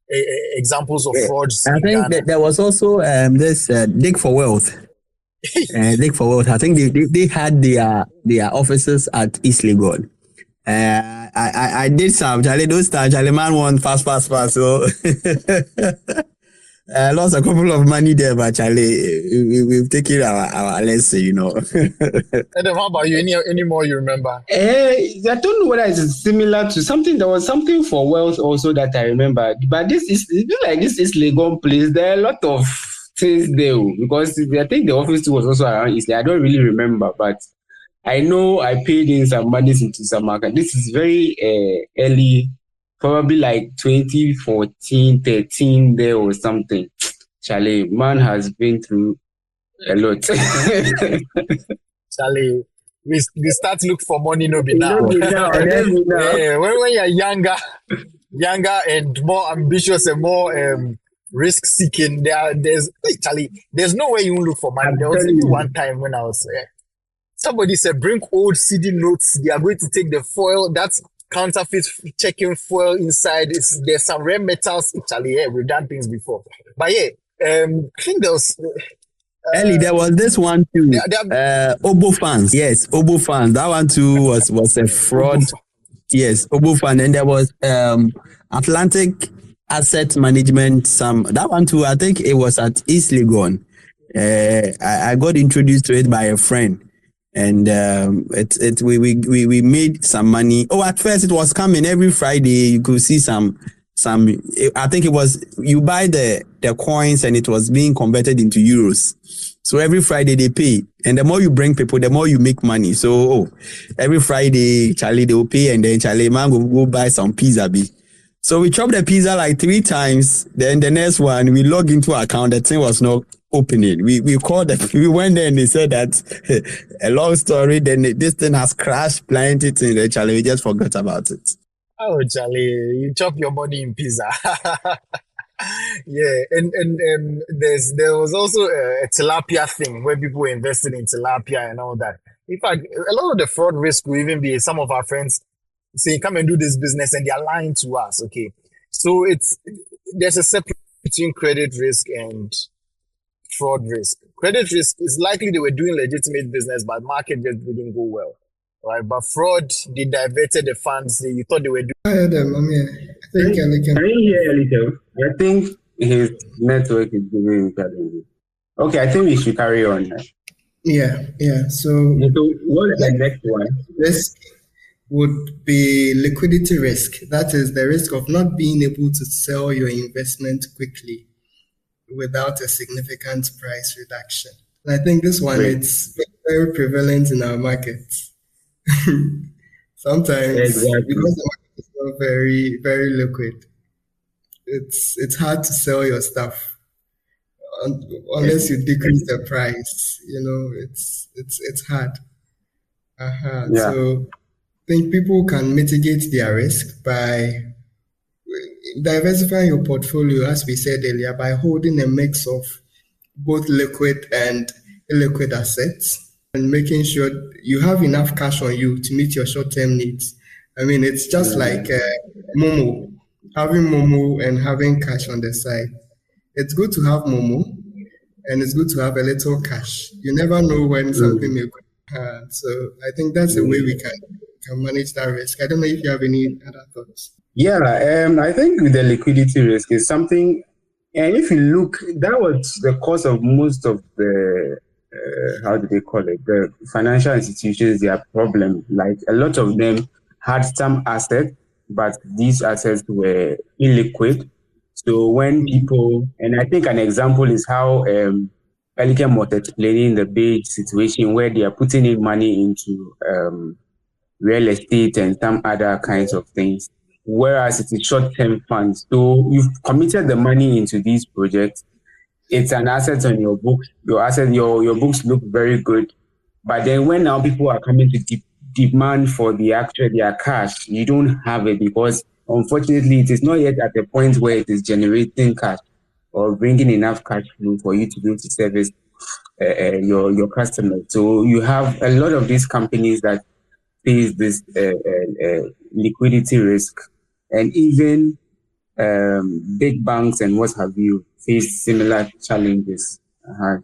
examples of frauds? I think that there was also this Dig for Wealth. Dig for Wealth. I think they had their offices at East Legon. I did some Charlie. Those times Charlie man won fast. So lost a couple of money there, but Charlie, we've taken our lesson, you know. Adam, how about you? Any more you remember? I don't know whether it's similar to something. There was something for wealth also that I remember, but this is Legon place. There are a lot of things there because I think the office was also around East. I don't really remember, but I know I paid in some money into some market. This is very early, probably like 2014, 13 there or something. Charlie, man has been through a lot. Charlie, we start to look for money, no be now. Yeah, when you're younger and more ambitious and more risk-seeking, there's no way you won't look for money. There was only one time when I was somebody said, bring old CD notes. They are going to take the foil. That's counterfeit checking foil inside. There's some rare metals. Charlie, yeah, we've done things before. But yeah, I think there was... Ellie, there was this one too. Obo Fans. Yes, Obo Fans. That one too was a fraud. Yes, Obo Fans. And there was Atlantic Asset Management. That one too, I think it was at East Legon. I got introduced to it by a friend. And we made some money. Oh, at first it was coming every Friday. You could see some. I think it was you buy the coins and it was being converted into euros. So every Friday they pay, and the more you bring people, the more you make money. So every Friday, Charlie they will pay, and then Charlie man go buy some pizza. So we chopped the pizza like 3 times. Then the next one we log into our account. The thing was not opening. We called them. We went there and they said that a long story. Then this thing has crashed, blinded in the Charlie. We just forgot about it. Oh, Charlie, you chop your money in pizza. Yeah, and there was also a tilapia thing where people were invested in tilapia and all that. In fact, a lot of the fraud risk will even be some of our friends saying, come and do this business, and they're lying to us. Okay, so there's a separate between credit risk and fraud risk. Credit risk is likely they were doing legitimate business, but market just didn't go well, right? But fraud, they diverted the funds. You thought they were doing. I heard them. I mean, I think I didn't hear a little. I think his network is giving him. Okay, I think we should carry on. Yeah. So what is the next one? Risk would be liquidity risk. That is the risk of not being able to sell your investment quickly without a significant price reduction. And I think this one is very prevalent in our markets. Sometimes because the market is not very, very liquid, it's hard to sell your stuff unless you decrease the price. You know, it's hard. Yeah. So I think people can mitigate their risk by diversifying your portfolio, as we said earlier, by holding a mix of both liquid and illiquid assets. and making sure you have enough cash on you to meet your short-term needs. I mean, it's just like Momo, having Momo and having cash on the side. It's good to have Momo, and it's good to have a little cash. You never know when something may go. So I think that's a way we can manage that risk. I don't know if you have any other thoughts. Yeah, I think with the liquidity risk is something, and if you look, that was the cause of most of the, how do they call it, the financial institutions, their problem. Like a lot of them had some assets, but these assets were illiquid. So when people, and I think an example is how Pelican was explaining the big situation where they are putting in money into real estate and some other kinds of things, whereas it is short-term funds. So you've committed the money into these projects. It's an asset on your books. Your books look very good. But then when now people are coming to demand for their cash, you don't have it because unfortunately it is not yet at the point where it is generating cash or bringing enough cash flow for you to be able to service your customers. So you have a lot of these companies that face this liquidity risk, and even big banks and what have you face similar challenges.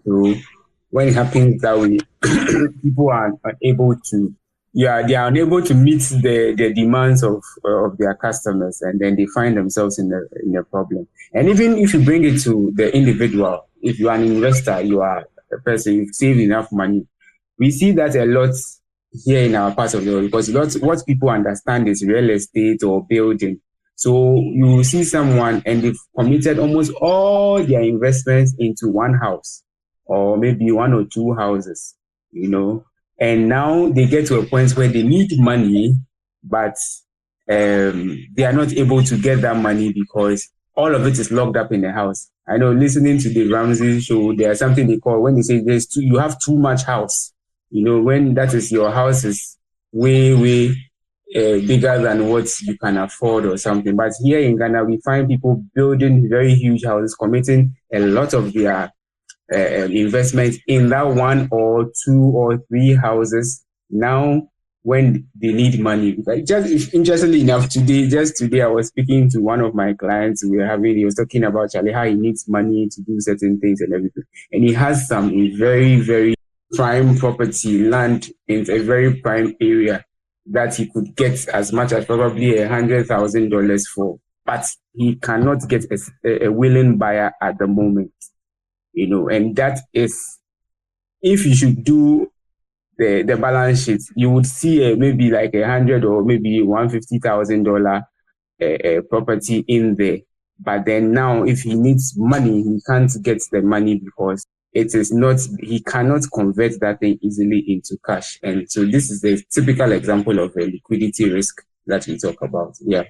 So when it happens that way, people are unable to, they are unable to meet the demands of their customers, and then they find themselves in a problem. And even if you bring it to the individual, if you are an investor, you are a person, you've saved enough money. We see that a lot here in our part of the world because what people understand is real estate or building. So you see someone and they've committed almost all their investments into one house or maybe one or two houses, and now they get to a point where they need money, but they are not able to get that money because all of it is locked up in the house. I know listening to the Ramsey show, there's something they call when they say you have too much house. When that is your house is way bigger than what you can afford or something. But here in Ghana, we find people building very huge houses, committing a lot of their investment in that one or two or three houses. Now, when they need money, just interestingly enough, today, I was speaking to one of my clients. He was talking about Charlie, how he needs money to do certain things and everything. And he has some very, very prime property, land in a very prime area that he could get as much as probably $100,000 for, but he cannot get a willing buyer at the moment, and that is, if you should do the balance sheet, you would see maybe like $100,000 or maybe $150,000 property in there. But then now, if he needs money, he can't get the money because he cannot convert that thing easily into cash. And so this is a typical example of a liquidity risk that we talk about. Yeah.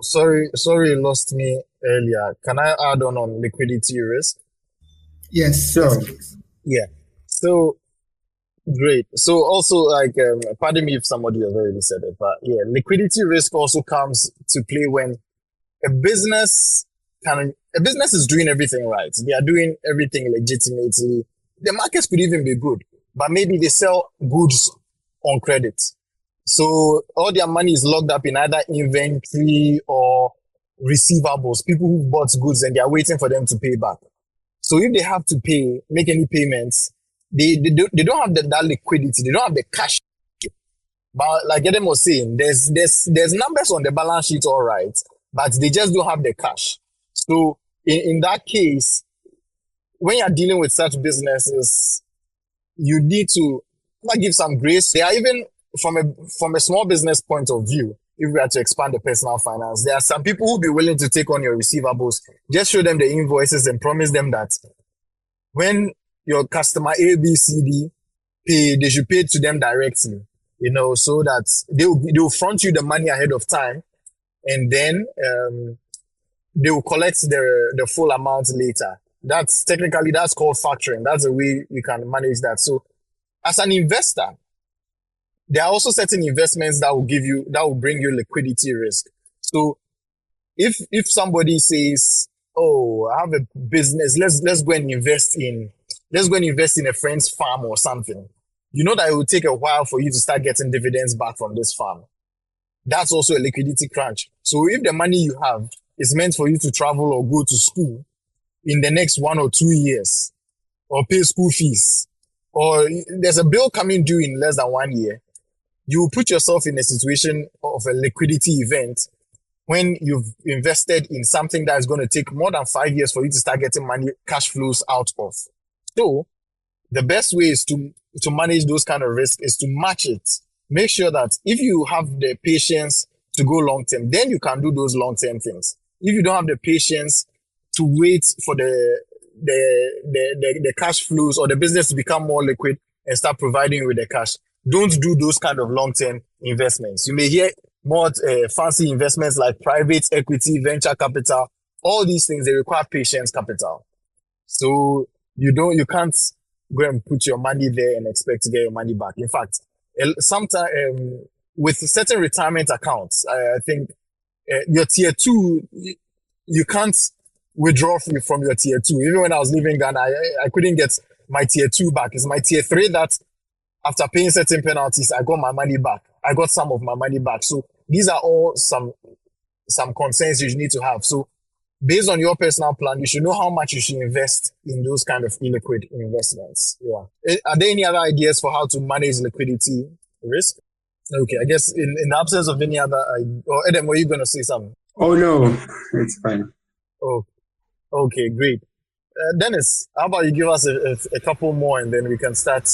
Sorry, you lost me earlier. Can I add on liquidity risk? Yes. Sure. Yes, Yeah. So great. So also, pardon me if somebody has already said it, but yeah, liquidity risk also comes to play when a business is doing everything right. They are doing everything legitimately. The markets could even be good, but maybe they sell goods on credit. So all their money is locked up in either inventory or receivables, people who bought goods and they are waiting for them to pay back. So if they have to make any payments, they don't have that liquidity. They don't have the cash. But like Adam was saying, there's numbers on the balance sheet, all right, but they just don't have the cash. So in that case, when you're dealing with such businesses, you need to give some grace. They are even from a small business point of view. If we are to expand the personal finance, there are some people who will be willing to take on your receivables. Just show them the invoices and promise them that when your customer A, B, C, D pay, they should pay to them directly, so that they'll front you the money ahead of time, and then they will collect the full amount later. That's called factoring. That's the way we can manage that. So as an investor, there are also certain investments that will bring you liquidity risk. So if somebody says, "Oh, I have a business, let's go and invest in let's go and invest in a friend's farm or something. You know that it will take a while for you to start getting dividends back from this farm. That's also a liquidity crunch. So if the money you have is meant for you to travel or go to school in the next 1 or 2 years, or pay school fees, or there's a bill coming due in less than 1 year, you will put yourself in a situation of a liquidity event when you've invested in something that is going to take more than 5 years for you to start getting money, cash flows out of. So the best way is to manage those kind of risks is to match it. Make sure that if you have the patience to go long term, then you can do those long term things. If you don't have the patience to wait for the cash flows or the business to become more liquid and start providing you with the cash, don't do those kind of long term investments. You may hear more fancy investments like private equity, venture capital. All these things, they require patience capital. So you can't go and put your money there and expect to get your money back. In fact, sometimes with certain retirement accounts, I think your tier 2, you can't withdraw from your tier 2. Even when I was living in Ghana, I couldn't get my tier 2 back. It's my tier 3 that after paying certain penalties, I got my money back. I got some of my money back. So these are all some concerns you need to have. So based on your personal plan, you should know how much you should invest in those kind of illiquid investments. Yeah. Are there any other ideas for how to manage liquidity risk? Okay, I guess in the absence of any other, or Adam, were you going to say something? Oh no, it's fine. Oh, okay, great. Dennis, how about you give us a couple more and then we can start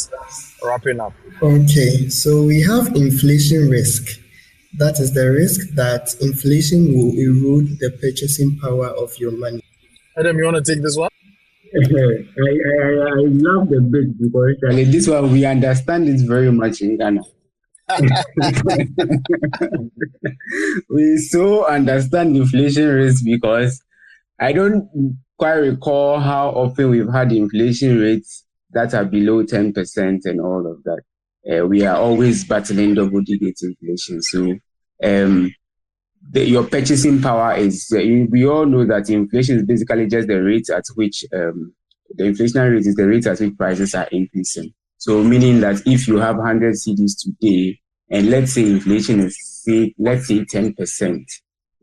wrapping up. Okay, so we have inflation risk. That is the risk that inflation will erode the purchasing power of your money. Adam, you want to take this one? I love the bit because this one we understand it very much in Ghana. We so understand inflation risk because I don't quite recall how often we've had inflation rates that are below 10% and all of that. We are always battling double-digit inflation. So your purchasing power is, we all know that inflation is basically just the rate at which, the inflationary rate is the rate at which prices are increasing. So meaning that if you have 100 cedis today, and let's say inflation is, let's say 10%,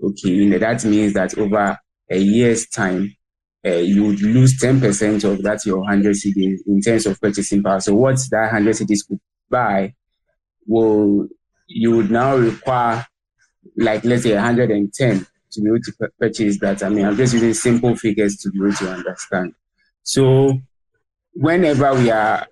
okay, that means that over a year's time, you would lose 10% of that, your 100 cedis in terms of purchasing power. So what that 100 cedis could buy, you would now require, like, let's say 110 to be able to purchase that. I mean, I'm just using simple figures to be able to understand. So whenever we are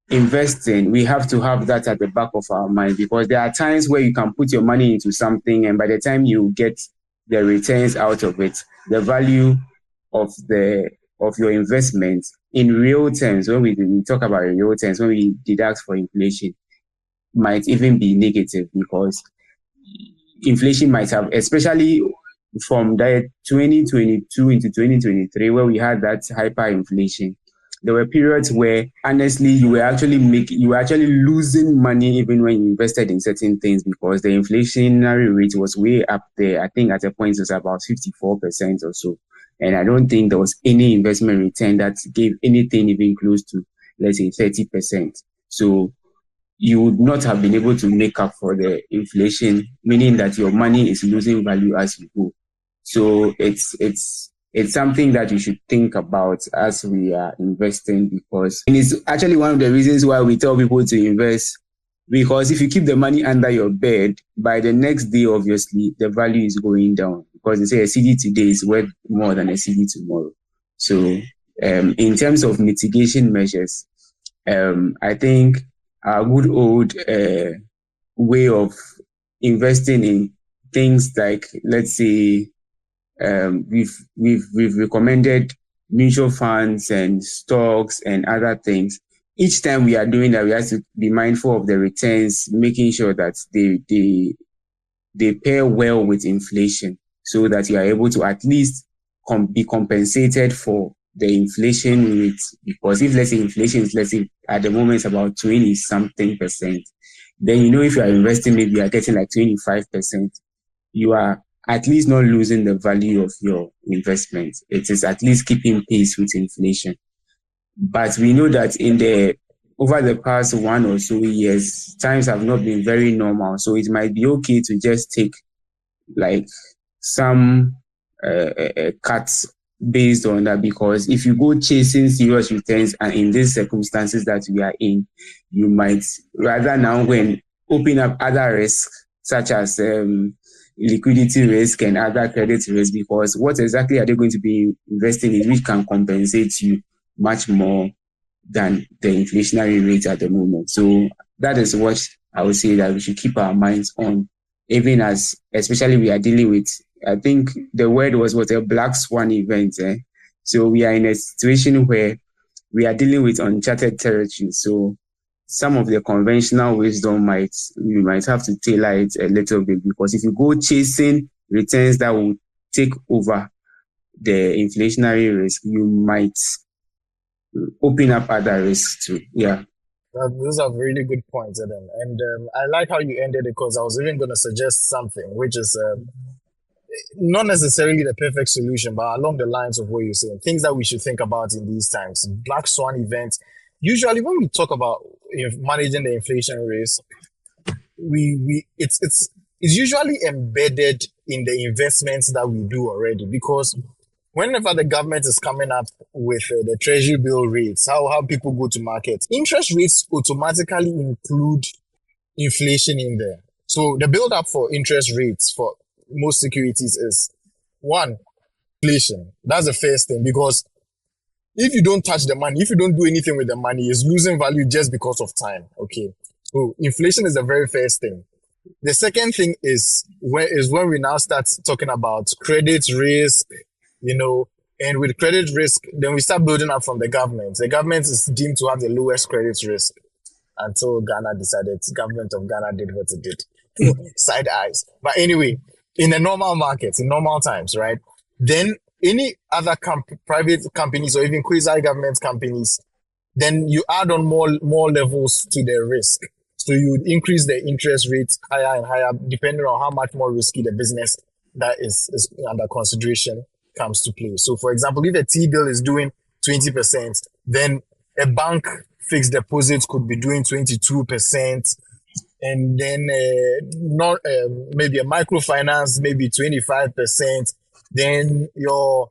investing, we have to have that at the back of our mind, because there are times where you can put your money into something and by the time you get the returns out of it, the value of your investment in real terms, when we talk about in real terms, when we deduct for inflation, might even be negative, because inflation might have, especially from that 2022 into 2023, where we had that hyperinflation, there were periods where honestly you were actually losing money even when you invested in certain things, because the inflationary rate was way up there. I think at a point it was about 54% or so. And I don't think there was any investment return that gave anything even close to, let's say, 30%. So you would not have been able to make up for the inflation, meaning that your money is losing value as you go. So it's something that you should think about as we are investing, because and it's actually one of the reasons why we tell people to invest, because if you keep the money under your bed, by the next day, obviously, the value is going down, because they say a CD today is worth more than a CD tomorrow. So in terms of mitigation measures, I think a good old way of investing in things like, let's say, we've recommended mutual funds and stocks and other things. Each time we are doing that, we have to be mindful of the returns, making sure that they pair well with inflation, so that you are able to at least be compensated for the inflation rate. Because if, let's say, inflation is, let's say, at the moment it's about 20 something percent, then if you are investing, maybe you are getting like 25%, you are at least not losing the value of your investment. It is at least keeping pace with inflation. But we know that over the past 1 or 2 years, times have not been very normal. So it might be okay to just take like some cuts based on that, because if you go chasing serious returns and in these circumstances that we are in, you might rather now go and open up other risks such as liquidity risk and other credit risk, because what exactly are they going to be investing in which can compensate you much more than the inflationary rate at the moment? So that is what I would say that we should keep our minds on, even as especially we are dealing with, I think the word was what, a black swan event. So we are in a situation where we are dealing with uncharted territory. So some of the conventional wisdom we might have to tailor it a little bit, because if you go chasing returns that will take over the inflationary risk, you might open up other risks too. Yeah. Those are really good points, Eden. And I like how you ended it, because I was even going to suggest something, which is not necessarily the perfect solution, but along the lines of what you're saying, things that we should think about in these times. Black swan events. Usually, when we talk about managing the inflation risk, it's usually embedded in the investments that we do already, because whenever the government is coming up with the treasury bill rates, how people go to market, interest rates automatically include inflation in there. So the build up for interest rates for most securities is one, inflation. That's the first thing, because if you don't touch the money, if you don't do anything with the money, it's losing value just because of time. Okay. So inflation is the very first thing. The second thing is when we now start talking about credit risk, and with credit risk, then we start building up from the government. The government is deemed to have the lowest credit risk until Ghana decided, government of Ghana did what it did. Side eyes. But anyway, in the normal markets, in normal times, right? Then any other private companies or even quasi-government companies, then you add on more levels to their risk. So you would increase the interest rates higher and higher, depending on how much more risky the business that is under consideration comes to play. So for example, if a T-bill is doing 20%, then a bank fixed deposit could be doing 22%. And then maybe a microfinance, maybe 25%. Then your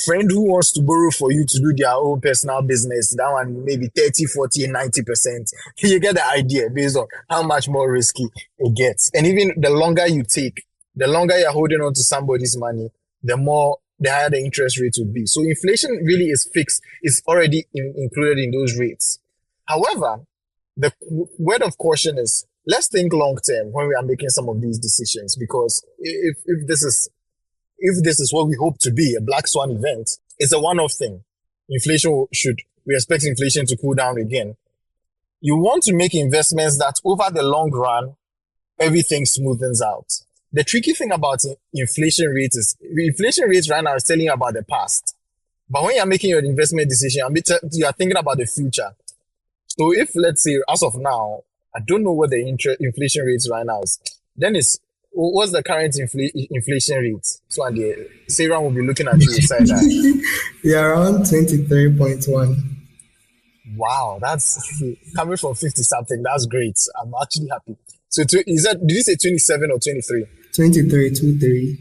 friend who wants to borrow for you to do their own personal business, that one maybe 30, 40, 90%. You get the idea based on how much more risky it gets. And even the longer you take, the longer you're holding on to somebody's money, the higher the interest rate would be. So inflation really is fixed. It's already included in those rates. However, the word of caution is, let's think long term when we are making some of these decisions, because if this is what we hope to be, a black swan event, it's a one-off thing. We expect inflation to cool down again. You want to make investments that over the long run, everything smoothens out. The tricky thing about inflation rates is, inflation rates right now is telling you about the past. But when you're making your investment decision, you are thinking about the future. So if, let's say, as of now, I don't know what the inflation rates right now is, then what's the current inflation rate? So Sarah will be looking at you beside that. Yeah, around 23.1. Wow, that's coming from 50 something. That's great. I'm actually happy. So did you say 27 or 23? 23.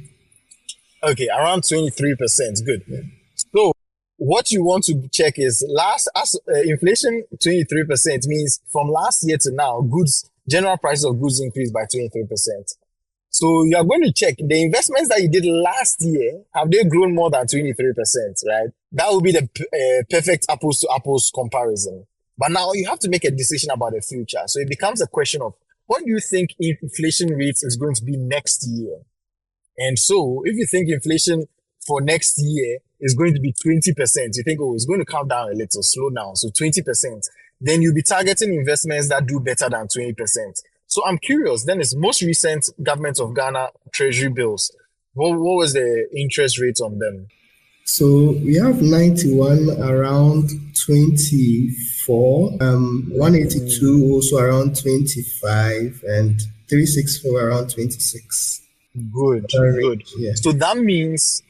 Okay, around 23%. Good. Yeah. So what you want to check is inflation 23% means from last year to now, general prices of goods increased by 23%. So you are going to check the investments that you did last year, have they grown more than 23%, right? That will be the perfect apples to apples comparison. But now you have to make a decision about the future. So it becomes a question of, what do you think inflation rates is going to be next year? And so if you think inflation for next year is going to be 20%, you think, it's going to come down a little, slow down. So 20%, then you'll be targeting investments that do better than 20%. So I'm curious, then it's most recent Government of Ghana treasury bills. What was the interest rate on them? So we have 91 around 24, 182 also around 25, and 364 around 26. Good, good. Yeah. So that means,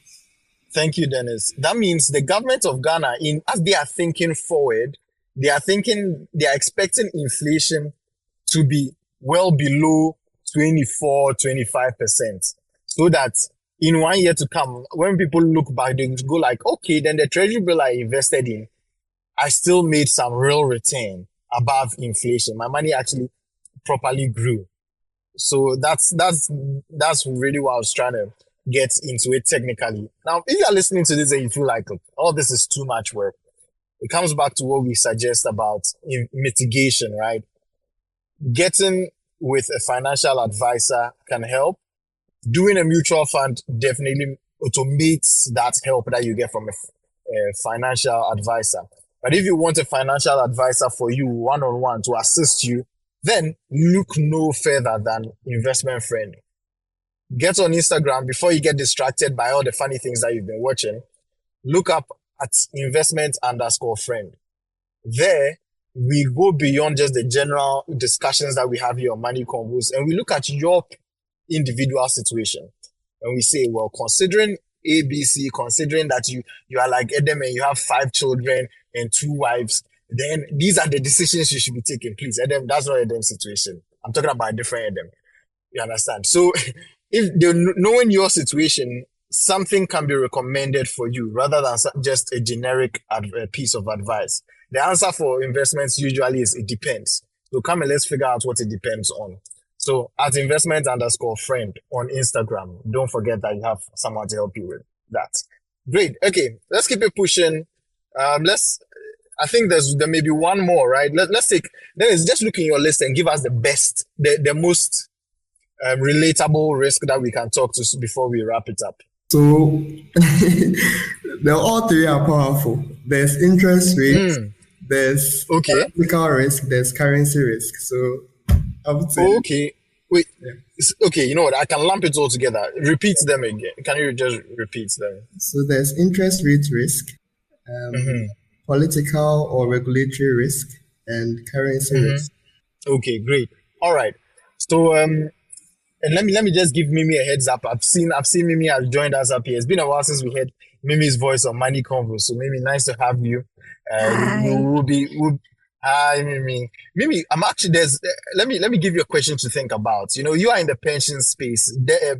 thank you, Dennis. That means the government of Ghana, as they are thinking forward, they are expecting inflation to be well below 24-25%. So that in 1 year to come, when people look back, they go like, okay, then the treasury bill I invested in, I still made some real return above inflation. My money actually properly grew. So that's really what I was trying to get into it technically. Now, if you are listening to this and you feel like, oh, this is too much work, it comes back to what we suggest about mitigation, right? Getting with a financial advisor can help. Doing a mutual fund definitely automates that help that you get from a financial advisor. But if you want a financial advisor for you one-on-one to assist you, then look no further than Investment Friend. Get on Instagram before you get distracted by all the funny things that you've been watching. Look up at investment_friend. There, we go beyond just the general discussions that we have here on Money Convos, and we look at your individual situation. And we say, well, considering ABC, considering that you are like Adam and you have 5 children and 2 wives, then these are the decisions you should be taking. Please, Adam, that's not Adam's situation. I'm talking about a different Adam. You understand? So if knowing your situation, something can be recommended for you rather than just a generic piece of advice. The answer for investments usually is it depends. So come and let's figure out what it depends on. So at investment_friend on Instagram, don't forget that you have someone to help you with that. Great. Okay, let's keep it pushing. I think there may be one more, right? Let's take, Dennis, just look in your list and give us the best, the most relatable risk that we can talk to before we wrap it up. So all 3 are powerful. There's interest rate, there's political risk, there's currency risk. So I would say. Okay. Wait. Yeah. Okay, you know what? I can lump it all together. Repeat them again. Can you just repeat them? So there's interest rate risk, political or regulatory risk, and currency risk. Okay, great. All right. So and let me just give Mimi a heads up. I've seen Mimi has joined us up here. It's been a while since we heard Mimi's voice on Money Convos. So Mimi, nice to have you. Hi, Mimi. Mimi, I'm actually let me give you a question to think about. You know, you are in the pension space.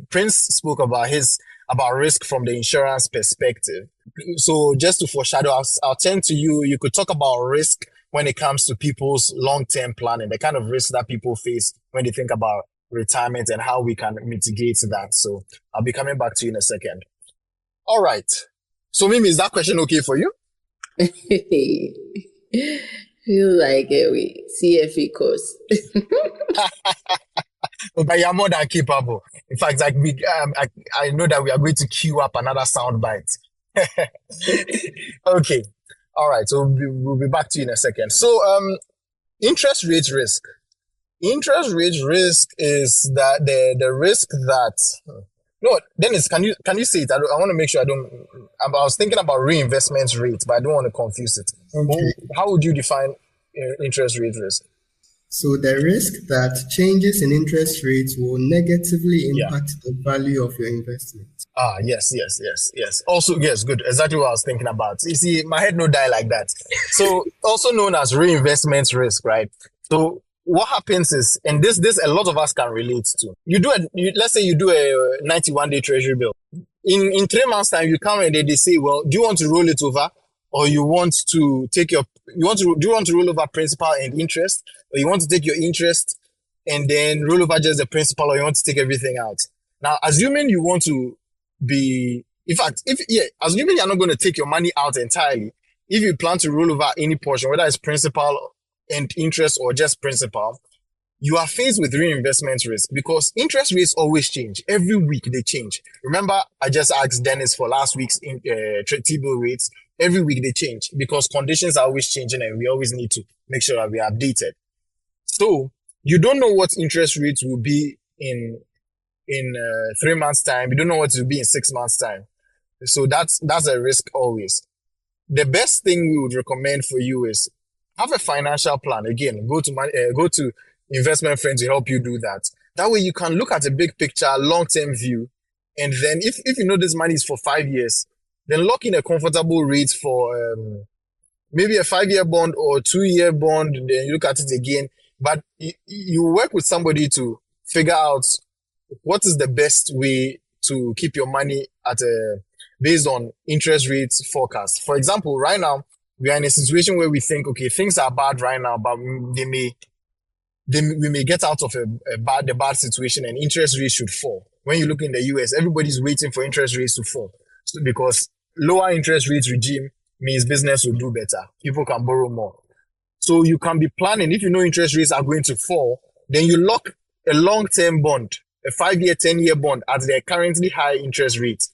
Prince spoke about risk from the insurance perspective. So just to foreshadow, I'll turn to you. You could talk about risk when it comes to people's long-term planning, the kind of risk that people face when they think about retirement and how we can mitigate that. So I'll be coming back to you in a second. All right. So Mimi, is that question okay for you? Feel like we CFE course. But you're more than capable. In fact, like I know that we are going to queue up another sound bite. Okay. All right. So we'll be back to you in a second. So interest rate risk. Interest rate risk is that the risk that no, Dennis, can you say it? I want to make sure I was thinking about reinvestment rate, but I don't want to confuse it. Okay. How would you define interest rate risk? So the risk that changes in interest rates will negatively impact the value of your investment. Yes. Also, yes, good. Exactly what I was thinking about. You see, my head no die like that. So also known as reinvestment risk, right? So what happens is, and this a lot of us can relate to. Let's say you do a 91-day treasury bill. In 3 months' time, you come and they say, well, do you want to roll it over, or do you want to roll over principal and interest, or you want to take your interest and then roll over just the principal, or you want to take everything out? Now, assuming you want to assuming you're not going to take your money out entirely, if you plan to roll over any portion, whether it's principal and interest or just principal, you are faced with reinvestment risk because interest rates always change. Every week they change. Remember, I just asked Dennis for last week's T-bill rates. Every week they change because conditions are always changing and we always need to make sure that we are updated. So you don't know what interest rates will be in 3 months' time. You don't know what it will be in 6 months' time. So that's a risk always. The best thing we would recommend for you is have a financial plan. Again, go to Investment Friends to help you do that. That way you can look at a big picture, long-term view. And then if you know this money is for 5 years, then lock in a comfortable rate for maybe a 5-year bond or 2-year bond, and then you look at it again. But you work with somebody to figure out what is the best way to keep your money at based on interest rates forecast. For example, right now, we are in a situation where we think, okay, things are bad right now, but we may get out of a bad situation and interest rates should fall. When you look in the US, everybody's waiting for interest rates to fall. So because lower interest rates regime means business will do better. People can borrow more. So you can be planning. If you know interest rates are going to fall, then you lock a long-term bond, a 5-year, 10-year bond at their currently high interest rates.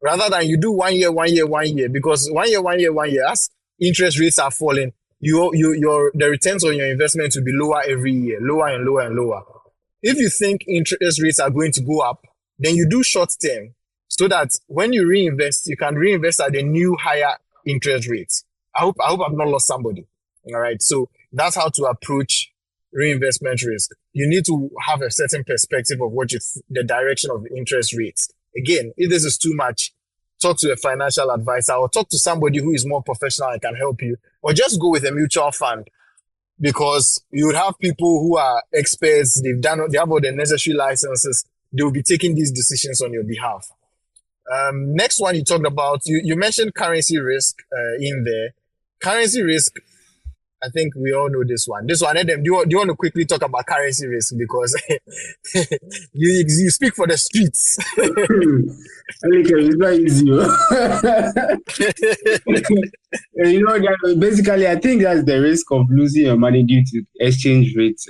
Rather than you do 1 year, 1 year, 1 year, because 1 year, 1 year, 1 year, as interest rates are falling, the returns on your investment will be lower every year, lower and lower and lower. If you think interest rates are going to go up, then you do short term so that when you reinvest, you can reinvest at a new higher interest rates. I hope I've not lost somebody. All right. So that's how to approach reinvestment risk. You need to have a certain perspective of the direction of interest rates. Again, if this is too much, talk to a financial advisor or talk to somebody who is more professional and can help you, or just go with a mutual fund, because you would have people who are experts. They have all the necessary licenses. They will be taking these decisions on your behalf. Next one you talked about, you mentioned currency risk in there. Currency risk, I think we all know this one. Adam, do you want to quickly talk about currency risk, because you speak for the streets? It's not easy. Basically, I think that's the risk of losing your money due to exchange rate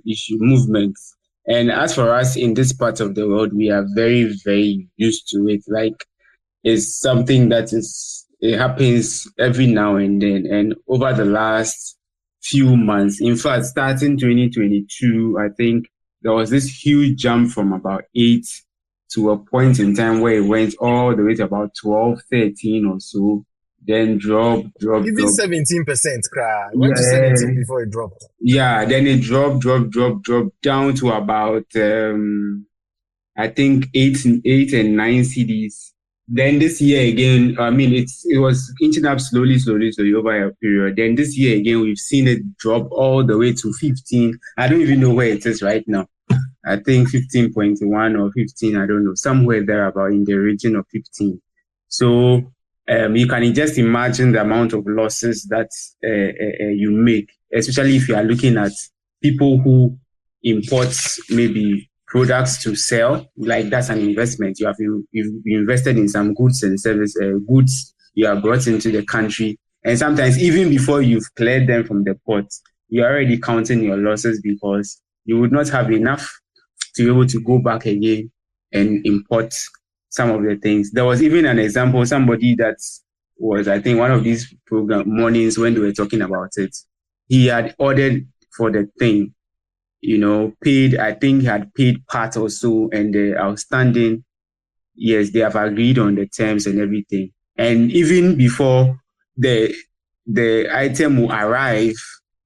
issue movements. And as for us in this part of the world, we are very, very used to it. Like, it's something that it happens every now and then. And over the last few months, in fact, starting 2022, I think there was this huge jump from about 8 to a point in time where it went all the way to about 12, 13 or so, then drop. Even 17%, cry. It went to 17 before it dropped. Yeah, then it dropped down to about, I think 8 and 9 CDs. Then this year again, I mean, it was inching up slowly over a period. Then this year again, we've seen it drop all the way to 15. I don't even know where it is right now. I think 15.1 or 15, I don't know, somewhere there about in the region of 15. So you can just imagine the amount of losses that you make, especially if you are looking at people who import maybe products to sell. Like, that's an investment. You've invested in some goods and service goods you have brought into the country, and sometimes even before you've cleared them from the port, you're already counting your losses because you would not have enough to be able to go back again and import some of the things. There was even an example, somebody that was, I think, one of these program mornings when they were talking about it. He had ordered for the thing, paid, I think he had paid part or so, and the outstanding, yes, they have agreed on the terms and everything. And even before the item will arrive,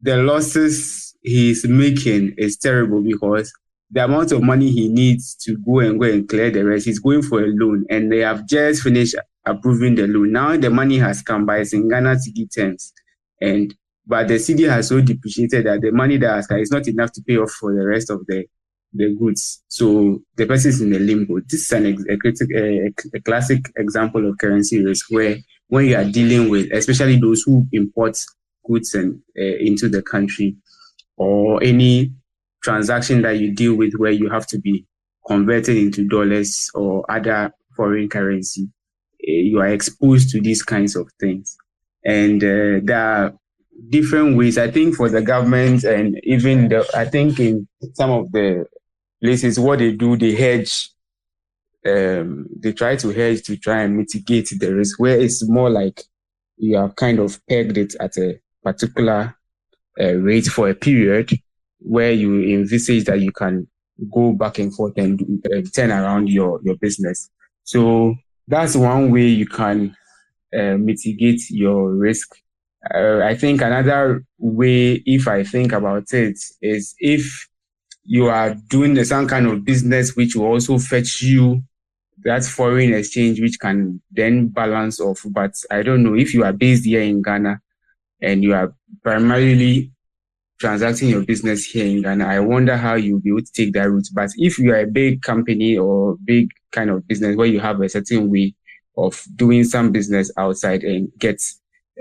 the losses he's making is terrible, because the amount of money he needs to go and clear the rest, he's going for a loan, and they have just finished approving the loan. Now the money has come, but it's in Ghana cedi terms, but the cedi has so depreciated that the money that has come is not enough to pay off for the rest of the goods. So the person is in a limbo. This is a classic example of currency risk, where when you are dealing with, especially those who import goods and into the country, or any transaction that you deal with where you have to be converted into dollars or other foreign currency, you are exposed to these kinds of things. And there are different ways, I think, for the government, and even I think in some of the places, what they do, they hedge. They try to hedge to try and mitigate the risk, where it's more like you have kind of pegged it at a particular rate for a period, where you envisage that you can go back and forth and turn around your business. So that's one way you can mitigate your risk. I think another way, if I think about it, is if you are doing some kind of business which will also fetch you that foreign exchange, which can then balance off. But I don't know if you are based here in Ghana and you are primarily transacting your business here in Ghana, I wonder how you'll be able to take that route. But if you are a big company or big kind of business where you have a certain way of doing some business outside and get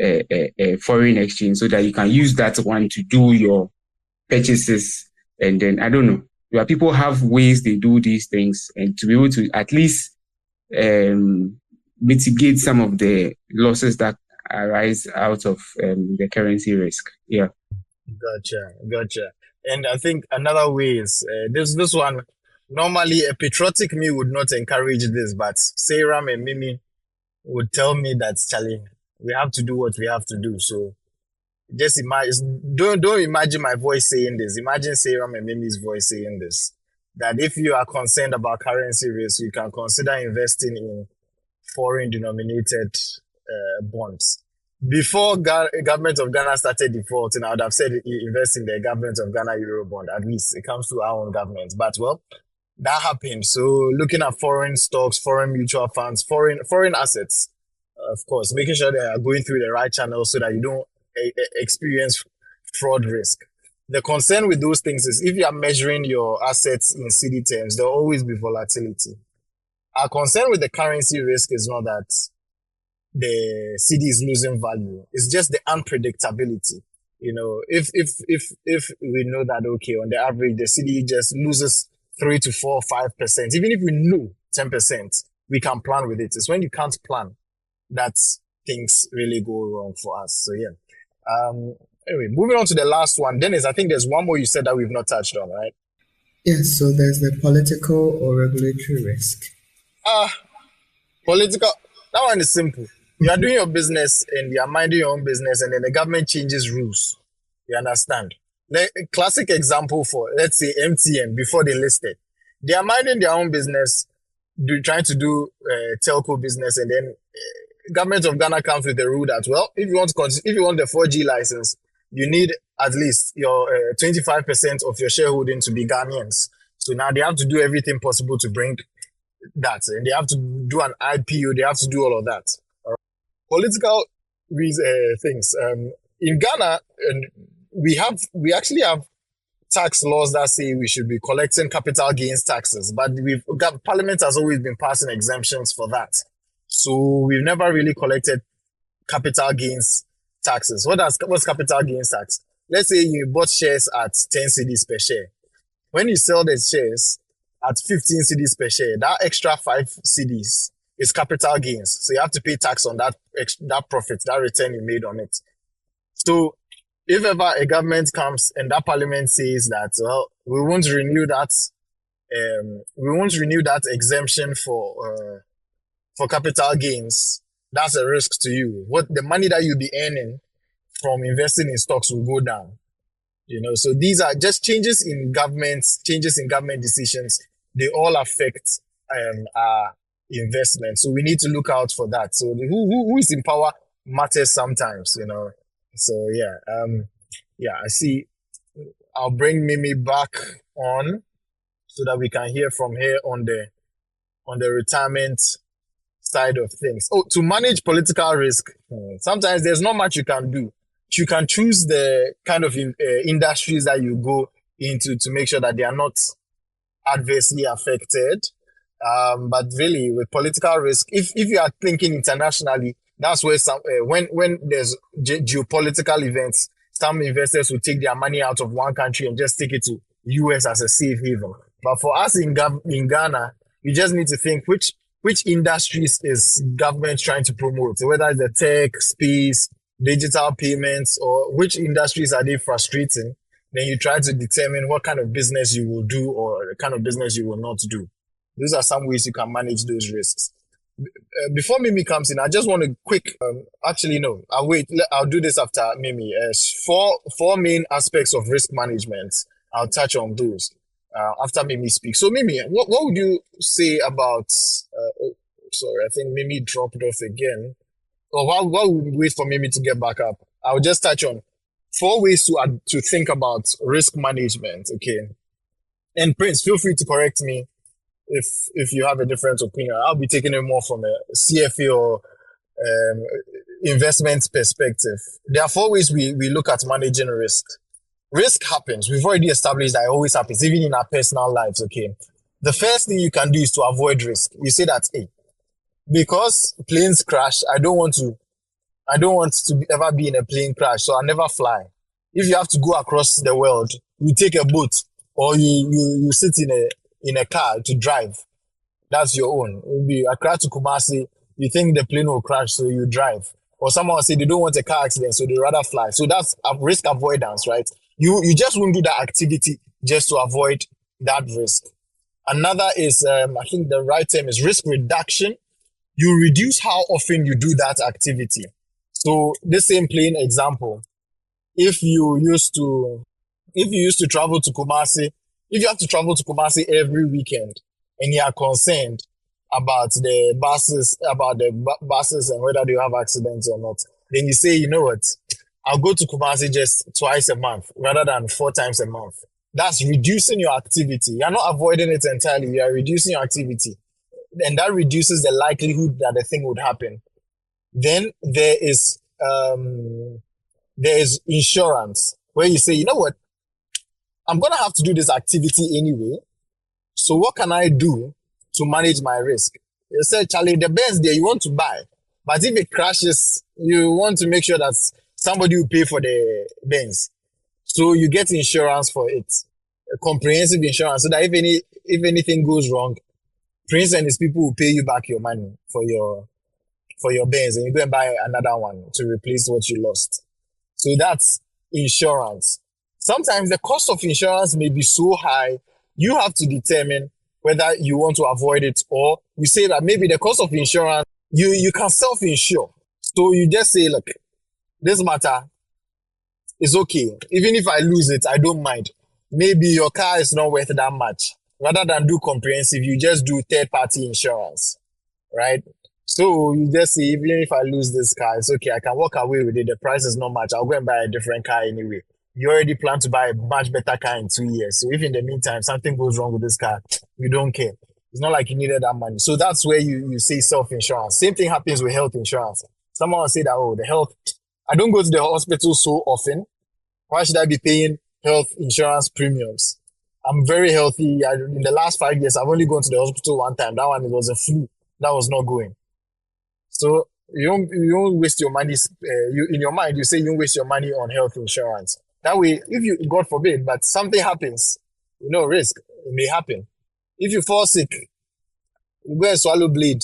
a foreign exchange so that you can use that one to do your purchases, and then I don't know, where people have ways they do these things and to be able to at least mitigate some of the losses that arise out of the currency risk. Yeah. Gotcha. And I think another way is this one. Normally, a patriotic me would not encourage this, but Seyram and Mimi would tell me that, Charlie, we have to do what we have to do. So just imagine, don't imagine my voice saying this. Imagine Seyram and Mimi's voice saying this. That if you are concerned about currency risk, you can consider investing in foreign denominated bonds. Before government of Ghana started defaulting, I would have said invest in the government of Ghana Euro bond. At least it comes to our own government. But well, that happened. So looking at foreign stocks, foreign mutual funds, foreign assets, of course, making sure they are going through the right channels so that you don't experience fraud risk. The concern with those things is if you are measuring your assets in CD terms, there will always be volatility. Our concern with the currency risk is not that the CD is losing value. It's just the unpredictability. You know, if we know that, okay, on the average, the CD just loses 3 to 4, 5%, even if we know 10%, we can plan with it. It's when you can't plan that things really go wrong for us. So yeah. Anyway, moving on to the last one. Dennis, I think there's one more you said that we've not touched on, right? Yes, so there's the political or regulatory risk. Political, that one is simple. You are doing your business and you are minding your own business and then the government changes rules. You understand? A classic example for, let's say, MTN before they listed. They are minding their own business, trying to do telco business, and then government of Ghana comes with the rule that, well, if you want the 4G license, you need at least your 25% of your shareholding to be Ghanaians. So now they have to do everything possible to bring that, and they have to do an IPO. They have to do all of that. Political things. In Ghana, we actually have tax laws that say we should be collecting capital gains taxes, but Parliament has always been passing exemptions for that. So we've never really collected capital gains taxes. What's capital gains tax? Let's say you bought shares at 10 cedis per share. When you sell the shares at 15 cedis per share, that extra 5 cedis is capital gains. So you have to pay tax on that profit, that return you made on it. So if ever a government comes and that parliament says that, well, we won't renew that exemption for capital gains, that's a risk to you. The money that you'll be earning from investing in stocks will go down. You know, so these are just changes in government decisions. They all affect our investment. So we need to look out for that. So who is in power matters sometimes, you know. So yeah, I see. I'll bring Mimi back on so that we can hear from her on the retirement side of things. Oh, to manage political risk, sometimes there's not much you can do. You can choose the kind of industries that you go into to make sure that they are not adversely affected. But really, with political risk, if you are thinking internationally, that's where when there's geopolitical events, some investors will take their money out of one country and just take it to US as a safe haven. But for us in Ghana, you just need to think which industries is government trying to promote, so whether it's the tech, space, digital payments, or which industries are they frustrating. Then you try to determine what kind of business you will do or the kind of business you will not do. Those are some ways you can manage those risks. Before Mimi comes in, I just want to quick, actually, no, I'll wait. I'll do this after Mimi. Four main aspects of risk management. I'll touch on those after Mimi speaks. So Mimi, what would you say about, sorry, I think Mimi dropped off again. Or while we wait for Mimi to get back up, I'll just touch on 4 ways to think about risk management, okay? And Prince, feel free to correct me if you have a different opinion. I'll be taking it more from a CFA or investment perspective. There are 4 ways we look at managing risk. Risk happens. We've already established that it always happens, even in our personal lives, okay? The first thing you can do is to avoid risk. You say that, hey, because planes crash, I don't want to ever be in a plane crash, so I'll never fly. If you have to go across the world, you take a boat or you sit in a car to drive. That's your own. It will be Accra to Kumasi. You think the plane will crash, so you drive. Or someone will say they don't want a car accident, so they rather fly. So that's a risk avoidance, right? You just won't do that activity just to avoid that risk. Another is, I think the right term is risk reduction. You reduce how often you do that activity. So this same plain example, if you used to travel to Kumasi, if you have to travel to Kumasi every weekend and you are concerned about the buses and whether they have accidents or not, then you say, you know what, I'll go to Kumasi just twice a month rather than 4 times a month. That's reducing your activity. You're not avoiding it entirely. You are reducing your activity. And that reduces the likelihood that the thing would happen. Then there is insurance, where you say, you know what, I'm going to have to do this activity anyway. So what can I do to manage my risk? You say, Charlie, the Benz there you want to buy, but if it crashes, you want to make sure that somebody will pay for the Benz. So you get insurance for it, a comprehensive insurance, so that if anything goes wrong, Prince and his people will pay you back your money for your Benz, and you go and buy another one to replace what you lost. So that's insurance. Sometimes the cost of insurance may be so high, you have to determine whether you want to avoid it, or you say that maybe the cost of insurance, you can self-insure. So you just say, look, this matter is okay. Even if I lose it, I don't mind. Maybe your car is not worth that much. Rather than do comprehensive, you just do third-party insurance, right? So you just say, even if I lose this car, it's okay. I can walk away with it. The price is not much. I'll go and buy a different car anyway. You already plan to buy a much better car in 2 years. So if in the meantime something goes wrong with this car, you don't care. It's not like you needed that money. So that's where you say self-insurance. Same thing happens with health insurance. Someone will say that, oh, the health, I don't go to the hospital so often. Why should I be paying health insurance premiums? I'm very healthy. In the last 5 years, I've only gone to the hospital one time. That one, it was a flu. That was not going. So you don't waste your money. In your mind, you say you don't waste your money on health insurance. That way, if you, God forbid, but something happens, risk, it may happen. If you fall sick, you go and swallow bleed,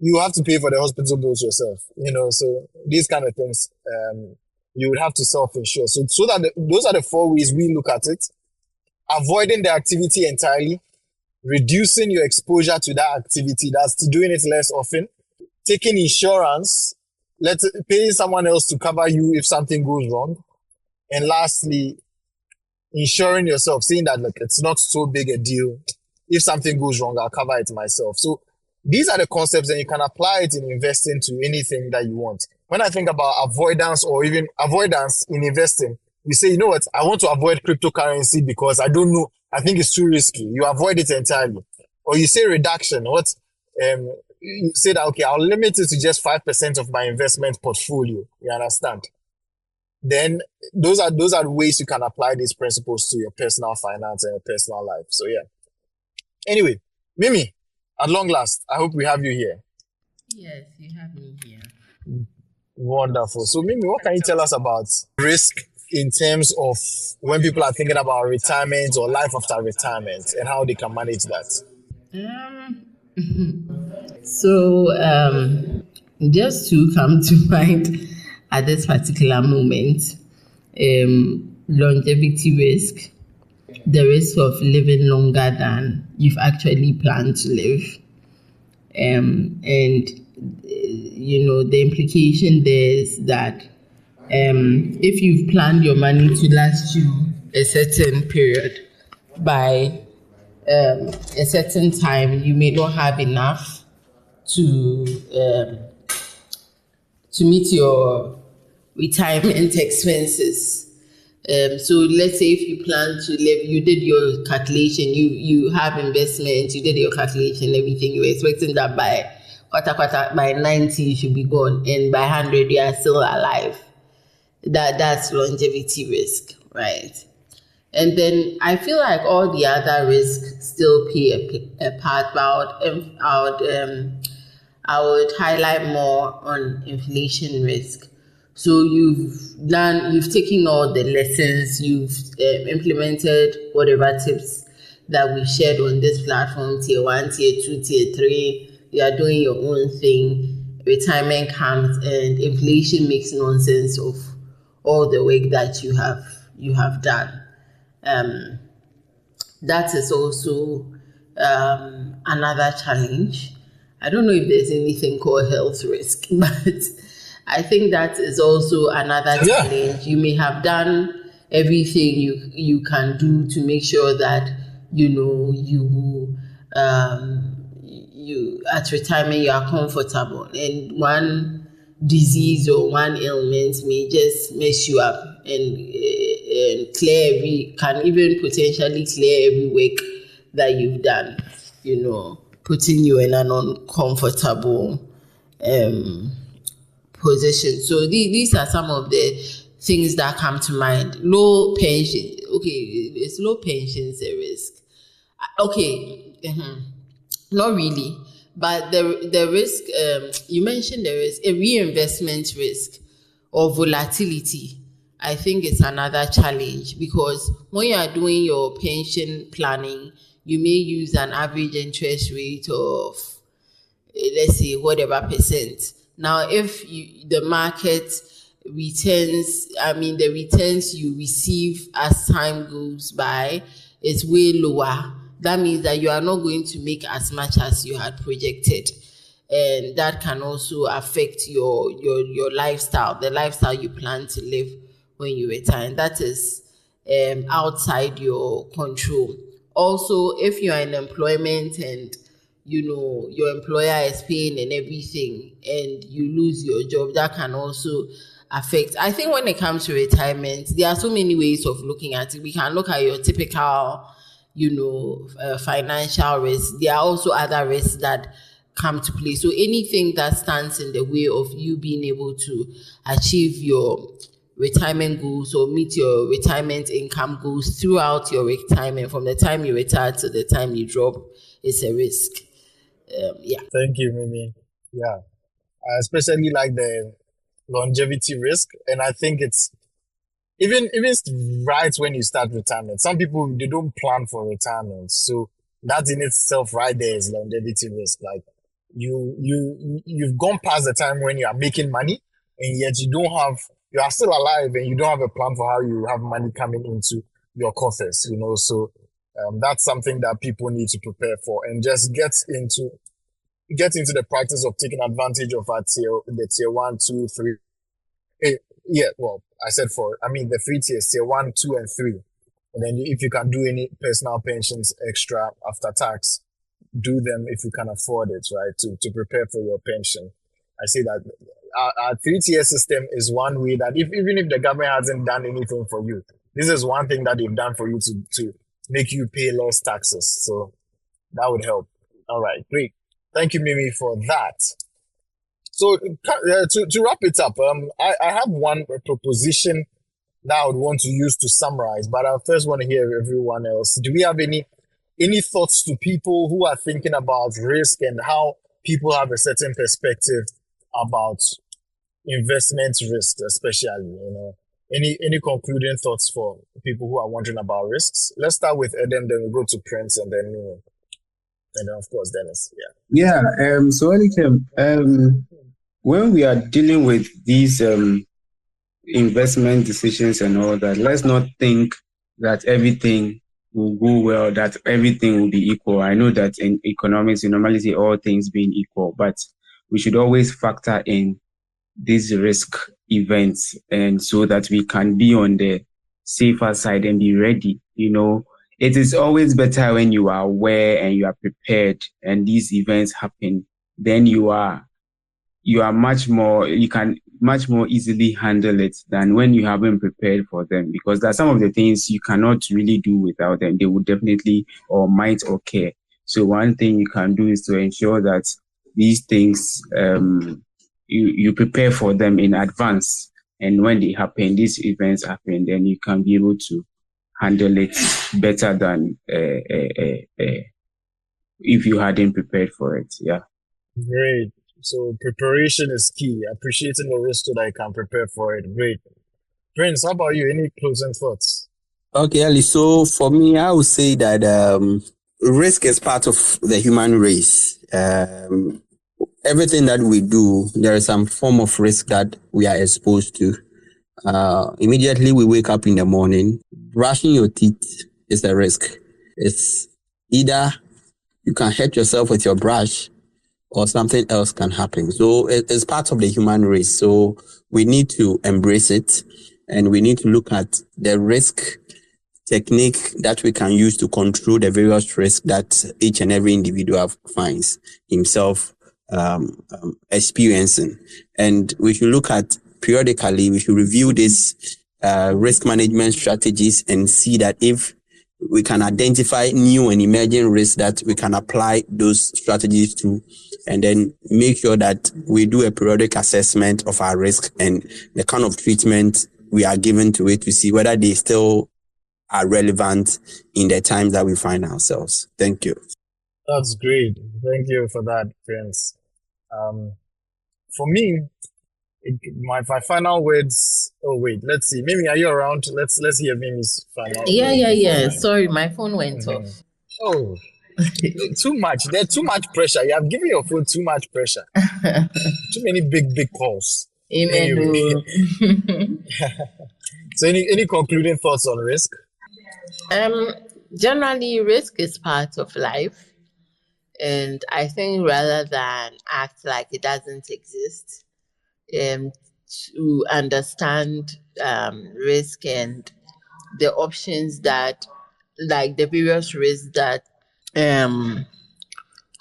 you have to pay for the hospital bills yourself, so these kind of things, you would have to self-insure. So that those are the 4 ways we look at it. Avoiding the activity entirely, reducing your exposure to that activity, that's doing it less often, taking insurance, paying someone else to cover you if something goes wrong, and lastly, insuring yourself, saying that, look, it's not so big a deal. If something goes wrong, I'll cover it myself. So these are the concepts, and you can apply it in investing to anything that you want. When I think about avoidance or even avoidance in investing, you say, you know what, I want to avoid cryptocurrency because I don't know, I think it's too risky. You avoid it entirely. Or you say reduction, you say that, okay, I'll limit it to just 5% of my investment portfolio. You understand? Then those are the ways you can apply these principles to your personal finance and your personal life. So yeah. Anyway, Mimi, at long last, I hope we have you here. Yes, you have me here. Wonderful. So Mimi, what can you tell us about risk in terms of when people are thinking about retirement or life after retirement and how they can manage that? So just to come to mind at this particular moment, longevity risk, the risk of living longer than you've actually planned to live. And the implication there is that if you've planned your money to last you a certain period, by a certain time, you may not have enough to meet your retirement expenses. So let's say if you plan to live, you did your calculation, you have investments, you did your calculation, everything, you were expecting that by by 90 you should be gone, and by 100 you are still alive. That's longevity risk, right? And then I feel like all the other risks still play a part, but I would highlight more on inflation risk. So you've taken all the lessons, you've implemented whatever tips that we shared on this platform, tier 1, tier 2, tier 3. You are doing your own thing. Retirement comes and inflation makes nonsense of all the work that you have done. That is also another challenge. I don't know if there's anything called health risk, but I think that is also another challenge. You may have done everything you can do to make sure that you at retirement you are comfortable, and one disease or one ailment may just mess you up and can even potentially clear every work that you've done, putting you in an uncomfortable position. So these are some of the things that come to mind. Low pension. Okay, is low pensions a risk? Okay, not really. But the risk, you mentioned there is a reinvestment risk or volatility. I think it's another challenge, because when you are doing your pension planning, you may use an average interest rate of, let's say, whatever percent. Now, if the market returns, the returns you receive as time goes by is way lower, that means that you are not going to make as much as you had projected. And that can also affect your lifestyle, the lifestyle you plan to live when you retire. And that is outside your control. Also, if you are in employment and your employer is paying and everything, and you lose your job, that can also affect. I think when it comes to retirement, there are so many ways of looking at it. We can look at your typical financial risks. There are also other risks that come to play. So anything that stands in the way of you being able to achieve your retirement goals or meet your retirement income goals throughout your retirement, from the time you retire to the time you drop, is a risk. Thank you, Mimi. Yeah, I especially like the longevity risk, and I think it's even right when you start retirement. Some people, they don't plan for retirement, so that in itself right there is longevity risk. Like you've gone past the time when you are making money, and yet you are still alive, and you don't have a plan for how you have money coming into your coffers. So that's something that people need to prepare for, and just get into the practice of taking advantage of the tier 1, 2, 3. I said the 3 tiers, tier 1, 2, and 3. And then if you can do any personal pensions extra after tax, do them if you can afford it, right? To prepare for your pension. I say that our 3-tier system is one way that even if the government hasn't done anything for you, this is one thing that they've done for you to make you pay less taxes. So that would help. All right, great. Thank you, Mimi, for that. So to wrap it up, I have one proposition that I would want to use to summarize, but I first want to hear everyone else. Do we have any thoughts to people who are thinking about risk and how people have a certain perspective about investment risk, especially, any concluding thoughts for people who are wondering about risks? Let's start with Adam, then we go to Prince, and then of course Dennis. Yeah. So Elikem, when we are dealing with these investment decisions and all that, let's not think that everything will go well, that everything will be equal. I know that in economics, you normally say all things being equal, but we should always factor in these risk events, and so that we can be on the safer side and be ready. It is always better when you are aware and you are prepared and these events happen. Then you are much more, you can much more easily handle it than when you haven't prepared for them, because there are some of the things you cannot really do without them. They would definitely or might occur. So one thing you can do is to ensure that these things you prepare for them in advance, and when they happen, these events happen, then you can be able to handle it better than if you hadn't prepared for it. Yeah. Great. So preparation is key. Appreciating the risk so that you can prepare for it. Great. Prince, how about you? Any closing thoughts? Okay, Ali. So for me, I would say that risk is part of the human race. Everything that we do, there is some form of risk that we are exposed to. Immediately we wake up in the morning, brushing your teeth is a risk. It's either you can hurt yourself with your brush or something else can happen. So it's part of the human race. So we need to embrace it, and we need to look at the risk technique that we can use to control the various risks that each and every individual finds himself experiencing. And we should look at periodically, we should review these risk management strategies and see that if we can identify new and emerging risks that we can apply those strategies to, and then make sure that we do a periodic assessment of our risk and the kind of treatment we are given to it to see whether they still are relevant in the times that we find ourselves. Thank you. That's great. Thank you for that, Prince. For me, my final words. Oh wait, let's see. Mimi, are you around? Let's hear Mimi's final. Yeah. Sorry, my phone went Mhm. off. Oh, too much. There's too much pressure. You have given your phone too much pressure. Too many big calls. Amen. Anyway. So any concluding thoughts on risk? Generally, risk is part of life, and I think rather than act like it doesn't exist, to understand risk and the options that, like the various risks that,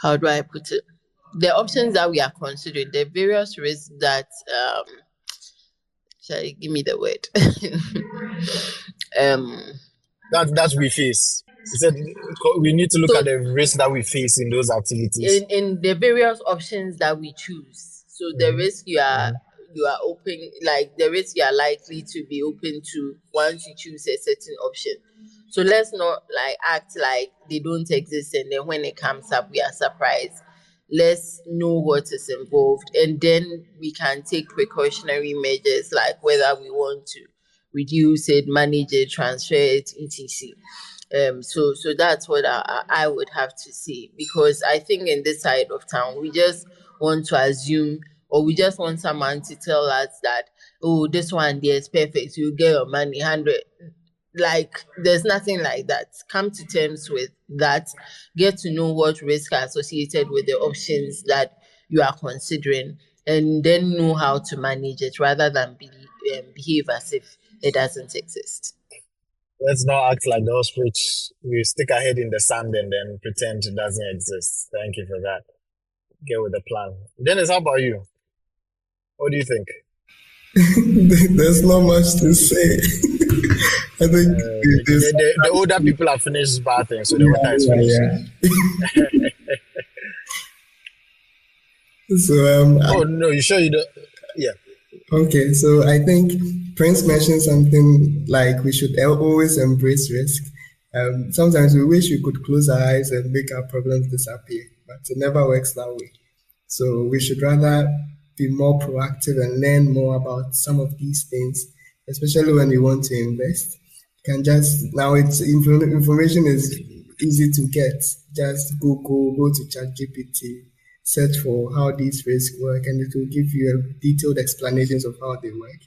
how do I put it? The options that we are considering, the various risks that, shall you give me the word? That we face. He said we need to look at the risk that we face in those activities. In the various options that we choose. So the risk you are open, like the risk you are likely to be open to once you choose a certain option. So let's not like act like they don't exist, and then when it comes up we are surprised. Let's know what is involved, and then we can take precautionary measures like whether we want to reduce it, manage it, transfer it, etc. So that's what I would have to say, because I think in this side of town we just want to assume, or we just want someone to tell us that, oh, this one there is perfect, you get your money 100. Like there's nothing like that. Come to terms with that, get to know what risks are associated with the options that you are considering, and then know how to manage it rather than behave as if it doesn't exist. Let's not act like the ostrich. We stick our head in the sand and then pretend it doesn't exist. Thank you for that. Get with the plan. Dennis, how about you? What do you think? There's not much to say. I think the older people have finished bathing, so the water is finished. So oh no, you sure you don't? Yeah. Okay, so I think Prince mentioned something like we should always embrace risk. Sometimes we wish we could close our eyes and make our problems disappear, but it never works that way. So we should rather be more proactive and learn more about some of these things, especially when we want to invest. You can just, now it's information is easy to get. Just go to ChatGPT, search for how these risks work, and it will give you detailed explanations of how they work.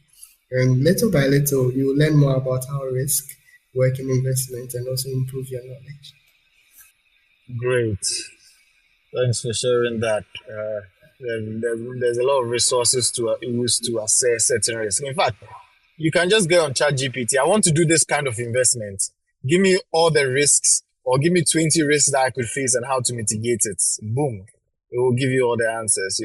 And little by little, you will learn more about how risk work in investment and also improve your knowledge. Great. Thanks for sharing that. There's a lot of resources to use to assess certain risks. In fact, you can just go on ChatGPT. I want to do this kind of investment. Give me all the risks, or give me 20 risks that I could face and how to mitigate it. Boom. It will give you all the answers,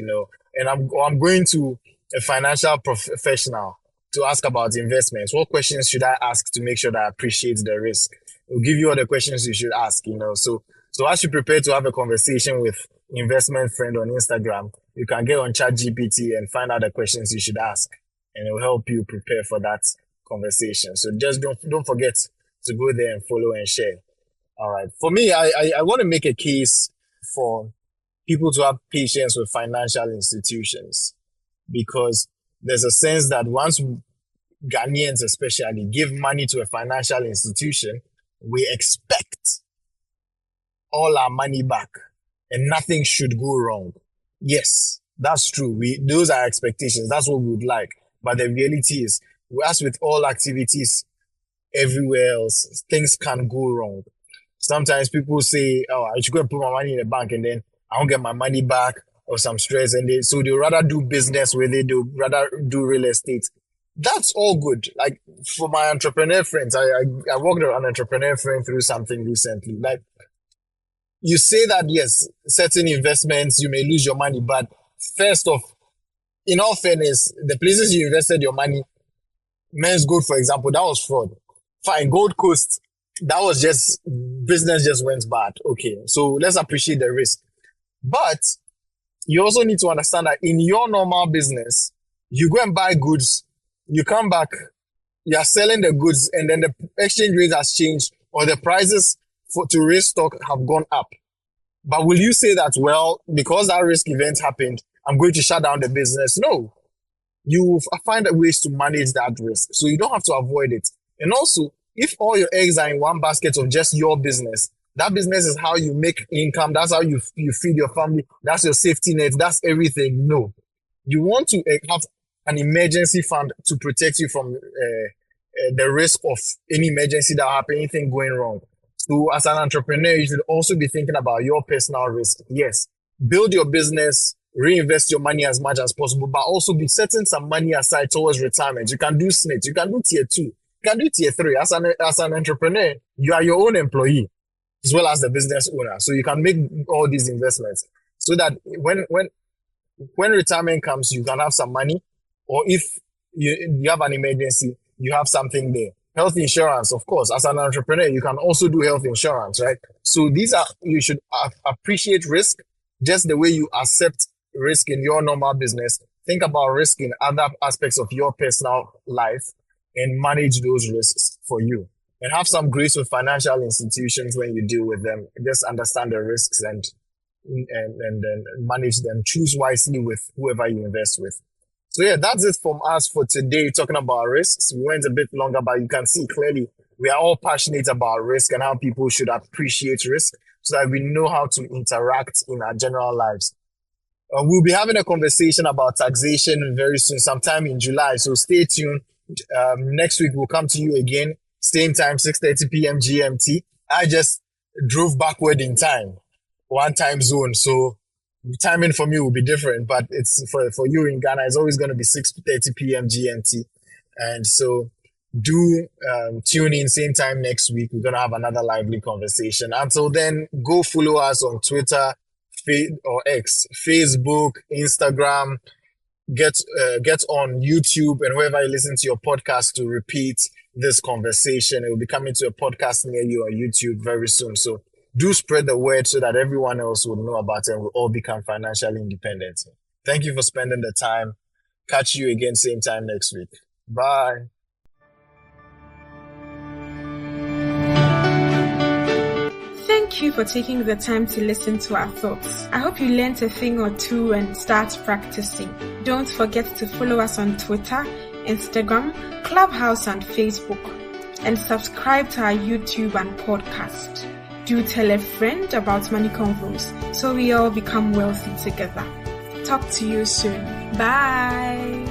And I'm going to a financial professional to ask about investments, what questions should I ask to make sure that I appreciate the risk? We'll give you all the questions you should ask, So as you prepare to have a conversation with investment friend on Instagram, you can get on ChatGPT and find out the questions you should ask, and it will help you prepare for that conversation. So just don't forget to go there and follow and share. All right. For me, I want to make a case for people to have patience with financial institutions, because there's a sense that once Ghanaians especially give money to a financial institution, we expect all our money back and nothing should go wrong. Yes, that's true. Those are expectations. That's what we would like. But the reality is, as with all activities everywhere else, things can go wrong. Sometimes people say, oh, I should go and put my money in the bank and then I won't get my money back, or some stress. And so they rather do business with it, they rather do real estate. That's all good. Like for my entrepreneur friends, I worked with an entrepreneur friend through something recently. Like, you say that, yes, certain investments, you may lose your money, but first off, in all fairness, the places you invested your money, Men's Gold, for example, that was fraud. Fine, Gold Coast, that was just, business just went bad. Okay, so let's appreciate the risk. But you also need to understand that in your normal business, you go and buy goods, you come back, you are selling the goods, and then the exchange rate has changed, or the prices to raise stock have gone up. But will you say that, well, because that risk event happened, I'm going to shut down the business? No. You find ways to manage that risk, so you don't have to avoid it. And also, if all your eggs are in one basket of just your business, that business is how you make income, that's how you feed your family, that's your safety net, that's everything. No. You want to have an emergency fund to protect you from the risk of any emergency that happen, anything going wrong. So as an entrepreneur, you should also be thinking about your personal risk. Yes, build your business, reinvest your money as much as possible, but also be setting some money aside towards retirement. You can do SNIT, you can do tier 2, you can do tier 3. As an entrepreneur, you are your own employee as well as the business owner. So you can make all these investments so that when retirement comes, you can have some money, or if you have an emergency, you have something there. Health insurance, of course, as an entrepreneur, you can also do health insurance, right? So you should appreciate risk just the way you accept risk in your normal business. Think about risk in other aspects of your personal life and manage those risks for you. And have some grace with financial institutions when you deal with them. Just understand the risks and manage them. Choose wisely with whoever you invest with. So yeah, that's it from us for today, talking about risks. We went a bit longer, but you can see clearly we are all passionate about risk and how people should appreciate risk so that we know how to interact in our general lives. We'll be having a conversation about taxation very soon, sometime in July. So stay tuned. Next week, we'll come to you again, same time, 6:30 p.m. GMT. I just drove backward in time, one time zone. So timing for me will be different, but it's for you in Ghana, it's always going to be 6:30 p.m. GMT. And so do tune in same time next week. We're going to have another lively conversation. Until then, go follow us on Twitter or X, Facebook, Instagram. Get on YouTube and wherever you listen to your podcast to repeat this conversation. It will be coming to a podcast near you on YouTube very soon. So do spread the word so that everyone else will know about it and we'll all become financially independent. Thank you for spending the time. Catch you again same time next week. Bye. Thank you for taking the time to listen to our thoughts. I hope you learned a thing or two and start practicing. Don't forget to follow us on Twitter, Instagram, Clubhouse and Facebook, and subscribe to our YouTube and podcast. Do tell a friend about Money Convos so we all become wealthy together. Talk to you soon. Bye.